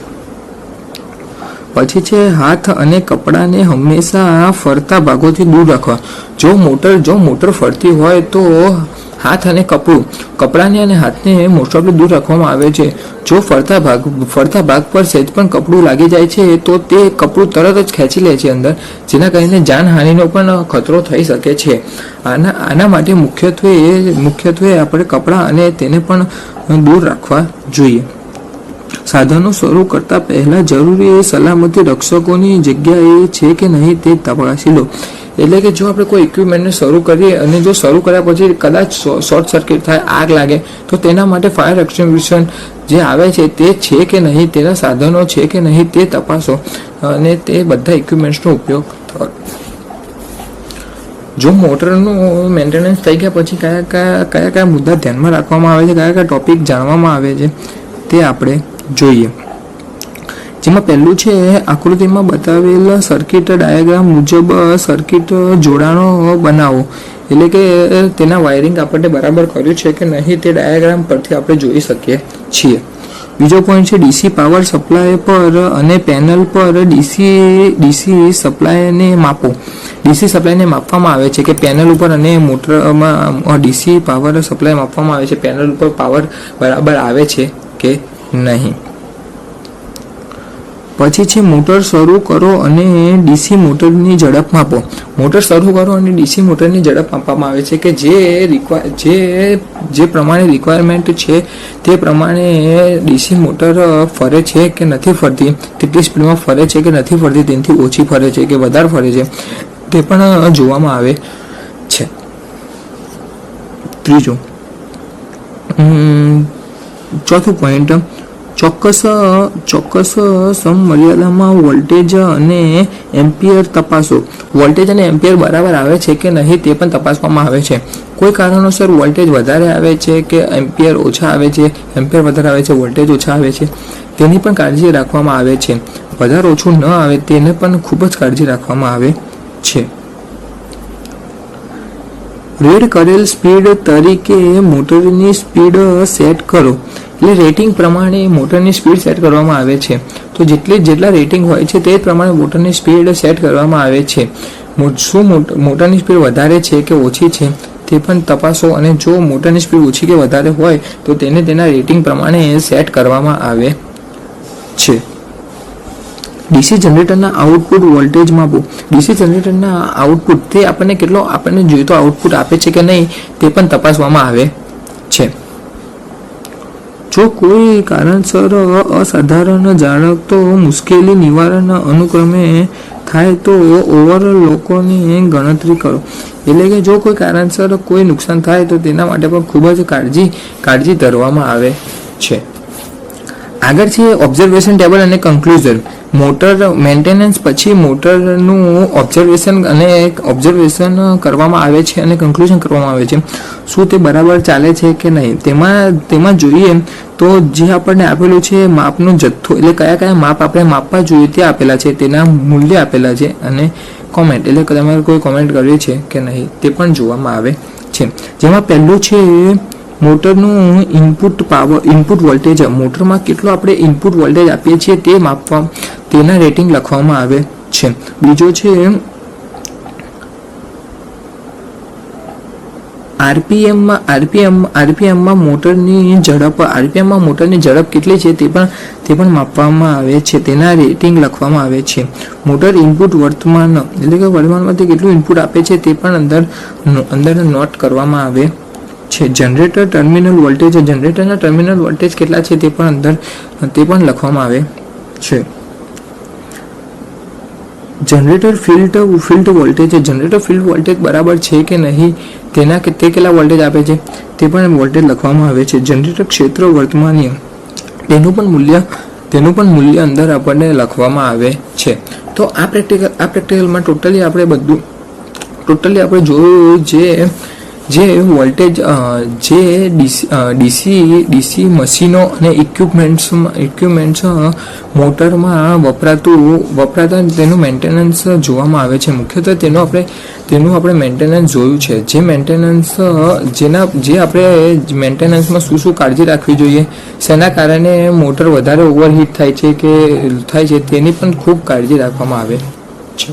પછી છે હાથ અને કપડાને હંમેશા ફરતા ભાગોથી દૂર રાખવા. જો મોટર ફરતી હોય તો હાથ અને કપડાને અને હાથને મોસ્ટ ઓફલી દૂર રાખવામાં આવે છે. જો ફરતા ભાગ પર સહેજ પણ કપડું લાગી જાય છે તો તે કપડું તરત જ ખેંચી લે છે અંદર, જેના કારણે જાનહાનિનો પણ ખતરો થઈ શકે છે. આના માટે મુખ્યત્વે આપણે કપડાં અને તેને પણ દૂર રાખવા જોઈએ. સાધનો શરૂ કરતા પહેલા જરૂરી સલામતી રક્ષકોની જગ્યા એ છે કે નહીં તે તપાસી લો. એટલે કે જો આપણે કોઈ ઇક્વિપમેન્ટને શરૂ કરીએ અને જો શરૂ કર્યા પછી કદાચ શોર્ટ સર્કિટ થાય, આગ લાગે, તો તેના માટે ફાયર એક્સટિંગ્વિશર જે આવે છે તે છે કે નહીં, તેના સાધનો છે કે નહીં તે તપાસો અને તે બધા ઇક્વિપમેન્ટ્સનો ઉપયોગ કરો. જો મોટરનું મેન્ટેનન્સ થઈ ગયા પછી કયા મુદ્દા ધ્યાનમાં રાખવામાં આવે છે, કયા ટોપિક જાણવામાં આવે છે તે આપણે જોઈએ. જેમાં પહેલું છે આકૃતિમાં બતાવેલ સર્કિટ ડાયાગ્રામ મુજબ સર્કિટ જોડાણો બનાવો. એટલે કે તેના વાયરિંગ આપણે બરાબર કર્યું છે કે નહીં તે ડાયાગ્રામ પરથી આપણે જોઈ શકીએ છીએ. બીજો પોઈન્ટ છે ડીસી પાવર સપ્લાય પર અને પેનલ પર ડીસી સપ્લાયને માપો. ડીસી સપ્લાયને માપવામાં આવે છે કે પેનલ ઉપર અને મોટરમાં ડીસી પાવર સપ્લાય માપવામાં આવે છે, પેનલ ઉપર પાવર બરાબર આવે છે કે નહીં. પછી છે મોટર શરૂ કરો અને ડીસી મોટરની ઝડપ માપો. મોટર શરૂ કરો અને ડીસી મોટરની ઝડપ માપવામાં આવે છે કે જે પ્રમાણે રિક્વાયરમેન્ટ છે તે પ્રમાણે ડીસી મોટર ફરે છે કે નથી ફરતી, કેટલી સ્પીડમાં ફરે છે કે નથી ફરતી, તેનાથી ઓછી ફરે છે કે વધારે ફરે છે તે પણ જોવામાં આવે છે. ત્રીજો ચોથું પોઈન્ટ ચોક્કસ સમમર્યાદામાં વોલ્ટેજ અને એમ્પિયર તપાસો. વોલ્ટેજ અને એમ્પિયર બરાબર આવે છે કે નહીં તે પણ તપાસવામાં આવે છે. કોઈ કારણોસર વોલ્ટેજ વધારે આવે છે કે એમ્પિયર ઓછા આવે છે, એમ્પિયર વધારે આવે છે, વોલ્ટેજ ઓછા આવે છે, તેની પણ કાળજી રાખવામાં આવે છે. વધારે ઓછું ન આવે તેને પણ ખૂબ જ કાળજી રાખવામાં આવે છે. રેટ કરેલ સ્પીડ તરીકે મોટરની સ્પીડ સેટ કરો. એટલે રેટિંગ પ્રમાણે મોટરની સ્પીડ સેટ કરવામાં આવે છે. તો જેટલા રેટિંગ હોય છે તે પ્રમાણે મોટરની સ્પીડ સેટ કરવામાં આવે છે. શું મોટરની સ્પીડ વધારે છે કે ઓછી છે તે પણ તપાસો અને જો મોટરની સ્પીડ ઓછી કે વધારે હોય તો તેને તેના રેટિંગ પ્રમાણે સેટ કરવામાં આવે છે. ડીસી જનરેટરના આઉટપુટ વોલ્ટેજ માપો. ડીસી જનરેટરના આઉટપુટ તે આપણને જોઈતો આઉટપુટ આપે છે કે નહીં તે પણ તપાસવામાં આવે છે. જો કોઈ કારણસર અસાધારણ જાળવતો મુશ્કેલી નિવારણ અનુક્રમે થાય તો ઓવરલોકોની ગણતરી કરો. એટલે કે જો કોઈ કારણસર કોઈ નુકસાન થાય તો તેના માટે પણ ખૂબ જ કાળજી ધરવામાં આવે છે. આગળ છે ઓબ્ઝર્વેશન ટેબલ અને કન્ક્લુઝન. મોટર મેન્ટેનન્સ પછી મોટરનું ઓબ્ઝર્વેશન કરવામાં આવે છે અને કન્ક્લુઝન કરવામાં આવે છે. શું તે બરાબર ચાલે છે કે નહીં તેમાં જોઈએ તો જે આપણને આપેલું છે માપનો જથ્થો, એટલે કયા માપ આપણે માપવા જોઈએ તે આપેલા છે, તેના મૂલ્ય આપેલા છે અને કોમેન્ટ, એટલે તમારે કોઈ કોમેન્ટ કરવી છે કે નહીં તે પણ જોવામાં આવે છે. જેમાં પહેલું છે મોટરનું ઇનપુટ વોલ્ટેજ. મોટરમાં કેટલો આપણે ઇનપુટ વોલ્ટેજ આપીએ છીએ તે માપવા તેના રેટિંગ લખવામાં આવે છે. બીજો છે આરપીએમમાં મોટરની ઝડપ કેટલી છે તે પણ માપવામાં આવે છે, તેના રેટિંગ લખવામાં આવે છે. મોટર ઇનપુટ વર્તમાનમાંથી કેટલું ઇનપુટ આપે છે તે પણ અંદર નોટ કરવામાં આવે છે. જનરેટરના ટર્મિનલ વોલ્ટેજ કેટલા છે તે પણ લખવામાં આવે છે. Generator field voltage. Generator field voltage બરાબર છે કે નહીં તે કેટલા વોલ્ટેજ આપે છે તે પણ વોલ્ટેજ લખવામાં આવે છે. જનરેટર ક્ષેત્ર વર્તમાનીય તેનું પણ મૂલ્ય અંદર આપણને લખવામાં આવે છે. તો આ પ્રેક્ટિકલમાં ટોટલી આપણે જોયું જે વોલ્ટેજ જે ડીસી મશીનો અને ઇક્વિપમેન્ટ્સ મોટરમાં વપરાતા તેનું મેન્ટેનન્સ જોવામાં આવે છે. મુખ્યત્વે તેનું આપણે મેન્ટેનન્સ જોયું છે. જે આપણે મેન્ટેનન્સમાં શું કાળજી રાખવી જોઈએ, શેના કારણે મોટર વધારે ઓવરહીટ થાય છે તેની પણ ખૂબ કાળજી રાખવામાં આવે છે.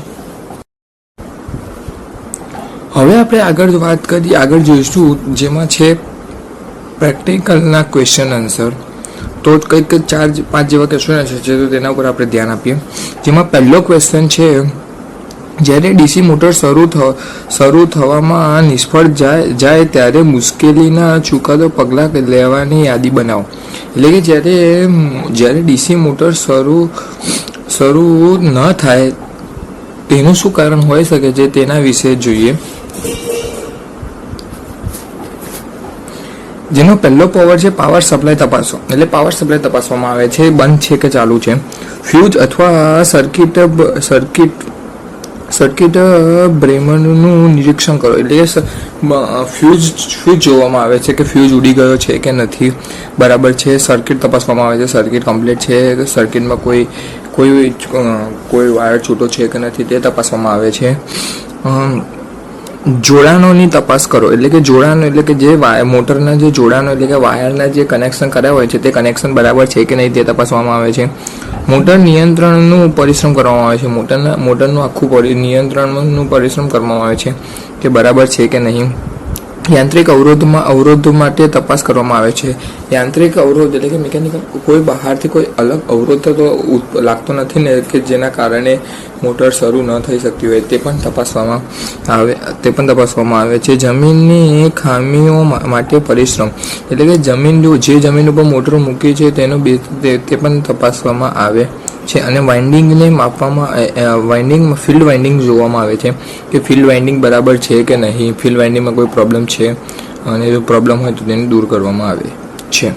હવે આપણે આગળ જોઈશું જેમાં છે પ્રેક્ટિકલના ક્વેશ્ચન આન્સર. તો કંઈક 4-5 જેવા ક્વેશ્ચન છે તો તેના ઉપર આપણે ધ્યાન આપીએ. જેમાં પહેલો ક્વેશ્ચન છે, જ્યારે ડીસી મોટર શરૂ થવામાં નિષ્ફળ જાય ત્યારે મુશ્કેલીના ચુકાદો પગલાં લેવાની યાદી બનાવો. એટલે કે જ્યારે ડીસી મોટર શરૂ ન થાય તેનું શું કારણ હોઈ શકે છે તેના વિશે જોઈએ. જેનો પહેલો પાવર છે પાવર સપ્લાય તપાસો. એટલે પાવર સપ્લાય તપાસવામાં આવે છે બંધ છે કે ચાલુ છે. ફ્યુઝ અથવા સર્કિટ બ્રેકરનું નિરીક્ષણ કરો. એટલે કે ફ્યુઝ જોવામાં આવે છે કે ફ્યુઝ ઉડી ગયો છે કે નથી, બરાબર છે. સર્કિટ તપાસવામાં આવે છે, સર્કિટ કમ્પ્લીટ છે, સર્કિટમાં કોઈ વાયર છૂટો છે કે નથી તે તપાસવામાં આવે છે. જોડાણોની તપાસ કરો. એટલે કે જોડાણો એટલે કે જે મોટરના જે જોડાણો એટલે કે વાયરના જે કનેક્શન કર્યા હોય છે તે કનેક્શન બરાબર છે કે નહીં તે તપાસવામાં આવે છે. મોટર નિયંત્રણનું પરિશ્રમ કરવામાં આવે છે. મોટરનું આખું નિયંત્રણનું પરિશ્રમ કરવામાં આવે છે કે બરાબર છે કે નહીં. યાંત્રિક અવરોધ માટે તપાસ કરવામાં આવે છે. યાંત્રિક અવરોધ એટલે કે મિકેનિકલ કોઈ બહારથી કોઈ અલગ અવરોધ તો લાગતો નથી ને કે જેના કારણે મોટર શરૂ ન થઈ શકતી હોય તે પણ તપાસવામાં આવે છે. જમીનની ખામીઓ માટે પરિશ્રમ એટલે કે જે જમીન ઉપર મોટર મૂકી છે તે પણ તપાસવામાં આવે છે. અને વાઇન્ડિંગને માપવામાં ફિલ્ડ વાઇન્ડિંગ જોવામાં આવે છે કે ફિલ્ડ વાઇન્ડિંગ બરાબર છે કે નહીં, ફિલ્ડ વાઇન્ડિંગમાં કોઈ પ્રોબ્લેમ છે અને જો પ્રોબ્લેમ હોય તો તેને દૂર કરવામાં આવે છે.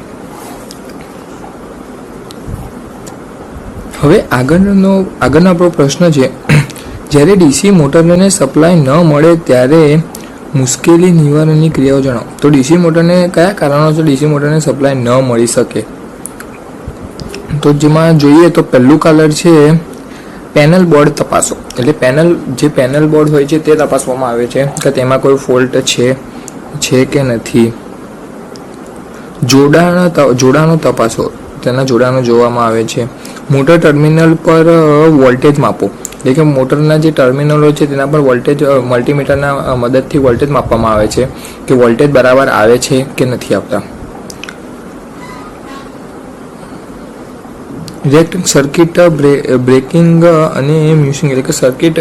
હવે આગળનો આપણો પ્રશ્ન છે, જ્યારે ડીસી મોટરને સપ્લાય ન મળે ત્યારે મુશ્કેલી નિવારણની ક્રિયાઓ જણાવો. તો ડીસી મોટરને કયા કારણોસર ડીસી મોટરને સપ્લાય ન મળી શકે? તો જેમાં જોઈએ તો પહેલું કલર છે પેનલ બોર્ડ તપાસો. એટલે પેનલ બોર્ડ હોય છે તે તપાસવામાં આવે છે કે તેમાં કોઈ ફોલ્ટ છે કે નથી. જોડાણો તપાસો. તેના જોડાણો જોવામાં આવે છે. મોટર ટર્મિનલ પર વોલ્ટેજ માપો. એટલે કે મોટરના જે ટર્મિનલો છે તેના પર વોલ્ટેજ મલ્ટીમીટરના મદદથી વોલ્ટેજ માપવામાં આવે છે કે વોલ્ટેજ બરાબર આવે છે કે નથી આવતા. ઇલેક્ટ્રિક સર્કિટ બ્રેકિંગ અને મ્યુસિંગ એટલે કે સર્કિટ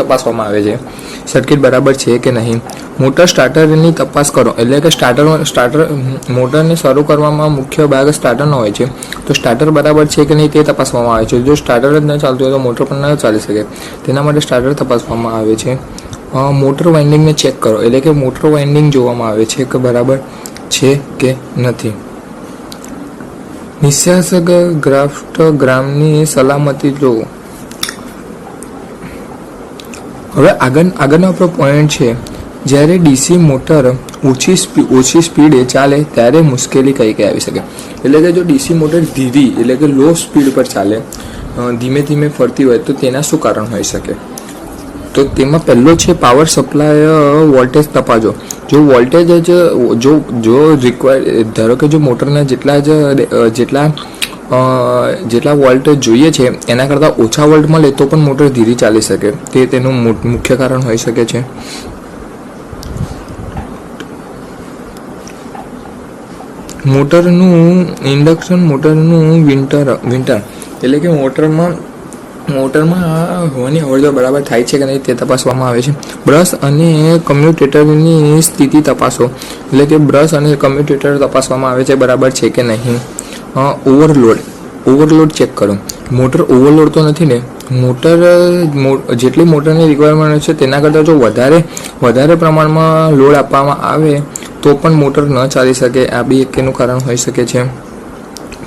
તપાસવામાં આવે છે, સર્કિટ બરાબર છે કે નહીં. મોટર સ્ટાર્ટરની તપાસ કરો. એટલે કે સ્ટાર્ટર મોટરને શરૂ કરવામાં મુખ્ય ભાગ સ્ટાર્ટરનો હોય છે, તો સ્ટાર્ટર બરાબર છે કે નહીં તે તપાસવામાં આવે છે. જો સ્ટાર્ટર જ ન ચાલતું હોય તો મોટર પણ ન ચાલી શકે, તેના માટે સ્ટાર્ટર તપાસવામાં આવે છે. મોટર વાઇન્ડિંગને ચેક કરો. એટલે કે મોટર વાઇન્ડિંગ જોવામાં આવે છે કે બરાબર છે કે નથી. નિશ્વાસક ગ્રાફ્ટગ્રામની સલામતી જોવો. હવે આગળનો આપણો પોઈન્ટ છે, જ્યારે ડીસી મોટર ઓછી સ્પીડે ચાલે ત્યારે મુશ્કેલી કઈ આવી શકે. એટલે કે જો ડીસી મોટર ધીરી એટલે કે લો સ્પીડ પર ચાલે, ધીમે ફરતી હોય તો તેના શું કારણ હોઈ શકે? તો તેમાં પહેલો છે પાવર સપ્લાય વોલ્ટેજ તપાસો. જો વોલ્ટેજ જો રિક્વાયર ધારો કે જો મોટરના જેટલા વોલ્ટ જોઈએ છે એના કરતાં ઓછા વોલ્ટ મળે તો પણ મોટર ધીરી ચાલી શકે, તે તેનું મુખ્ય કારણ હોઈ શકે છે. મોટરનું ઇન્ડક્શન મોટરનું વિન્ટર એટલે કે મોટરમાં હવાની અવરજવર બરાબર થાય છે કે નહીં તે તપાસવામાં આવે છે. બ્રશ અને કમ્યુટેટરની સ્થિતિ તપાસો. એટલે કે બ્રશ અને કમ્યુટેટર તપાસવામાં આવે છે બરાબર છે કે નહીં. ઓવરલોડ ચેક કરો. મોટર ઓવરલોડ તો નથી ને? જેટલી મોટરની રિક્વાયરમેન્ટ છે તેના કરતાં જો વધારે પ્રમાણમાં લોડ આપવામાં આવે તો પણ મોટર ન ચાલી શકે. આ બી એનું કારણ હોઈ શકે છે.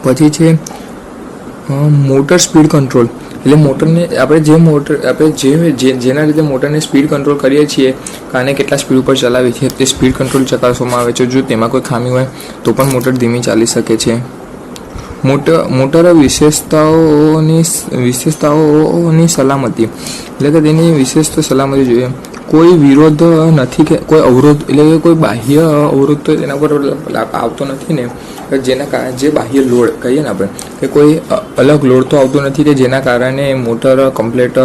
પછી છે મોટર સ્પીડ કંટ્રોલ. એટલે મોટરને જેના લીધે મોટરને સ્પીડ કંટ્રોલ કરીએ છીએ કાને કેટલા સ્પીડ ઉપર ચલાવીએ છીએ તે સ્પીડ કંટ્રોલ ચકાસવામાં આવે છે. જો તેમાં કોઈ ખામી હોય તો પણ મોટર ધીમી ચાલી શકે છે. મોટર વિશેષતાઓની સલામતી એટલે કે તેની વિશેષ સલામતી જોઈએ. કોઈ વિરોધ નથી કે કોઈ અવરોધ એટલે કે કોઈ બાહ્ય અવરોધ તો તેના પર આવતો નથી ને, જેના કારણે જે બાહ્ય લોડ કહીએ ને આપણે કે કોઈ અલગ લોડ તો આવતો નથી કે જેના કારણે મોટર કમ્પ્લીટ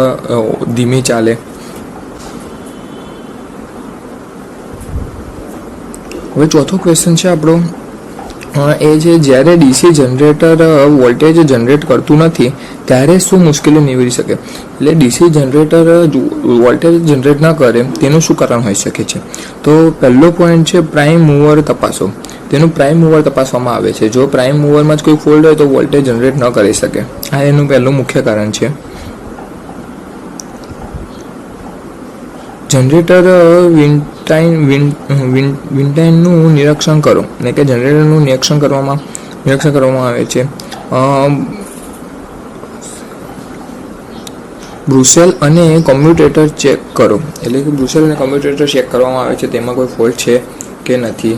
ધીમી ચાલે. હવે ચોથો ક્વેશ્ચન છે આપણો એ છે, જ્યારે ડીસી જનરેટર વોલ્ટેજ જનરેટ કરતું નથી ત્યારે શું મુશ્કેલી નીવડી શકે? એટલે ડીસી જનરેટર વોલ્ટેજ જનરેટ ન કરે તેનું શું કારણ હોઈ શકે છે? તો પહેલો પોઈન્ટ છે પ્રાઇમ મૂવર તપાસો. તેનું પ્રાઇમ મૂવર તપાસવામાં આવે છે. જો પ્રાઇમ મૂવરમાં જ કોઈ ફોલ્ટ હોય તો વોલ્ટેજ જનરેટ ન કરી શકે. આ એનું પહેલું મુખ્ય કારણ છે. જનરેટર વિન્ટાઇનનું નિરીક્ષણ કરો, એટલે કે જનરેટરનું નિરીક્ષણ કરવામાં આવે છે. બ્રુસેલ અને કમ્યુટેટર ચેક કરો, એટલે કે બ્રુસેલ અને કમ્યુટેટર ચેક કરવામાં આવે છે, તેમાં કોઈ ફોલ્ટ છે કે નથી.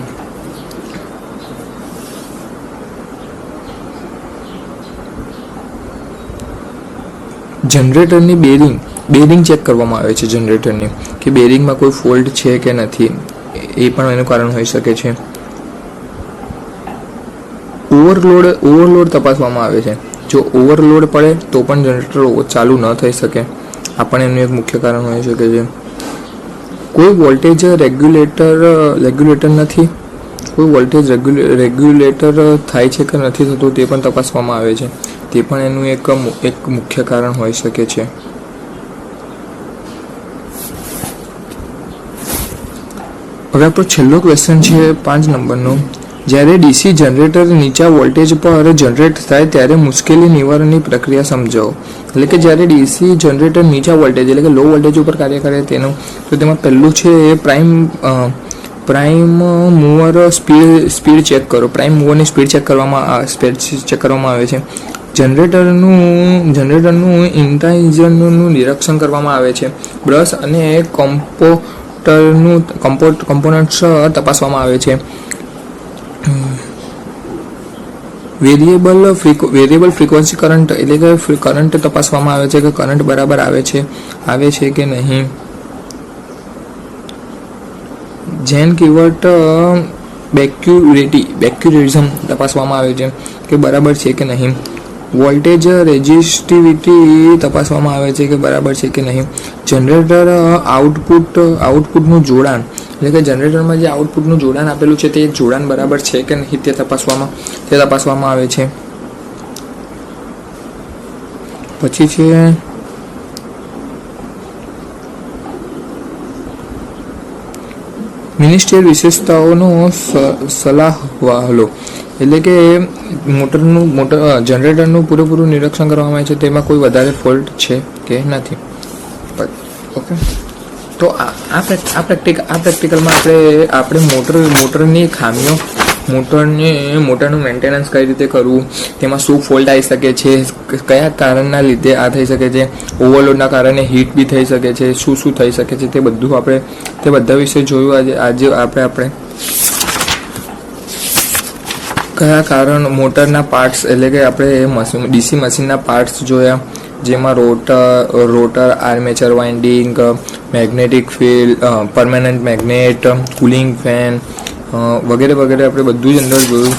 જનરેટરની બેરિંગ ચેક કરવામાં આવે છે જનરેટરની, કે બેરિંગમાં કોઈ ફોલ્ટ છે કે નથી, એ પણ એનું કારણ હોઈ શકે છે. ઓવરલોડ તપાસવામાં આવે છે, જો ઓવરલોડ પડે તો પણ જનરેટર ચાલુ ન થઈ શકે, આ પણ એનું એક મુખ્ય કારણ હોઈ શકે છે. કોઈ વોલ્ટેજ રેગ્યુલેટર નથી, કોઈ વોલ્ટેજ રેગ્યુલેટર થાય છે કે નથી થતું તે પણ તપાસવામાં આવે છે, તે પણ એનું એક મુખ્ય કારણ હોઈ શકે છે. હવે આપણો છેલ્લો ક્વેશ્ચન છે 5 નંબરનો. જ્યારે ડીસી જનરેટર નીચા વોલ્ટેજ પર જનરેટ થાય ત્યારે મુશ્કેલી નિવારણની પ્રક્રિયા સમજાવો. એટલે કે જ્યારે ડીસી જનરેટર નીચા વોલ્ટેજ એટલે કે લો વોલ્ટેજ ઉપર કાર્ય કરે તેનું, તો તેમાં પહેલું છે પ્રાઇમ મૂવર સ્પીડ ચેક કરો. પ્રાઇમ મૂવરની સ્પીડ ચેક કરવામાં આવે છે. જનરેટરનું ઇન્ટાઇઝનનું નિરીક્ષણ કરવામાં આવે છે. બ્રશ અને કમ્પોનન્ટ્સ તપાસવામાં આવે છે. વેરિયેબલ ફ્રીક્વન્સી કરંટ એટલે કે કરંટ તપાસવામાં આવે છે કે કરંટ બરાબર આવે છે કે નહીં. જેન કીવર્ટ બેક્યુરેટિઝમ તપાસવામાં આવે છે કે બરાબર છે કે નહીં. વોલ્ટેજ રેઝિસ્ટિવિટી તપાસવામાં આવે છે કે બરાબર છે કે નહીં. જનરેટર આઉટપુટનું જોડાણ એટલે કે જનરેટરમાં જે આઉટપુટનું જોડાણ આપેલું છે તે જોડાણ બરાબર છે કે નહીં તે તપાસવામાં આવે છે. પછી છે મિનિસ્ટ્રીયલ વિશેષતાઓનો સલાહવાલો, એટલે કે જનરેટરનું પૂરેપૂરું નિરીક્ષણ કરવામાં આવે છે, તેમાં કોઈ વધારે ફોલ્ટ છે કે નથી. ઓકે, તો આ પ્રેક્ટિકલમાં આપણે મોટરની ખામીઓ, મોટરનું મેન્ટેનન્સ કઈ રીતે કરવું, તેમાં શું ફોલ્ટ આવી શકે છે, કયા કારણના લીધે આ થઈ શકે છે, ઓવરલોડના કારણે હીટ બી થઈ શકે છે, શું થઈ શકે છે, તે બધા વિશે જોયું. આજે આપણે કયા કારણ મોટરના પાર્ટ્સ એટલે કે આપણે ડીસી મશીનના પાર્ટ્સ જોયા, જેમાં rotor, armature winding, magnetic field, permanent magnet, cooling fan વગેરે આપણે બધું જ અંદર જોયું.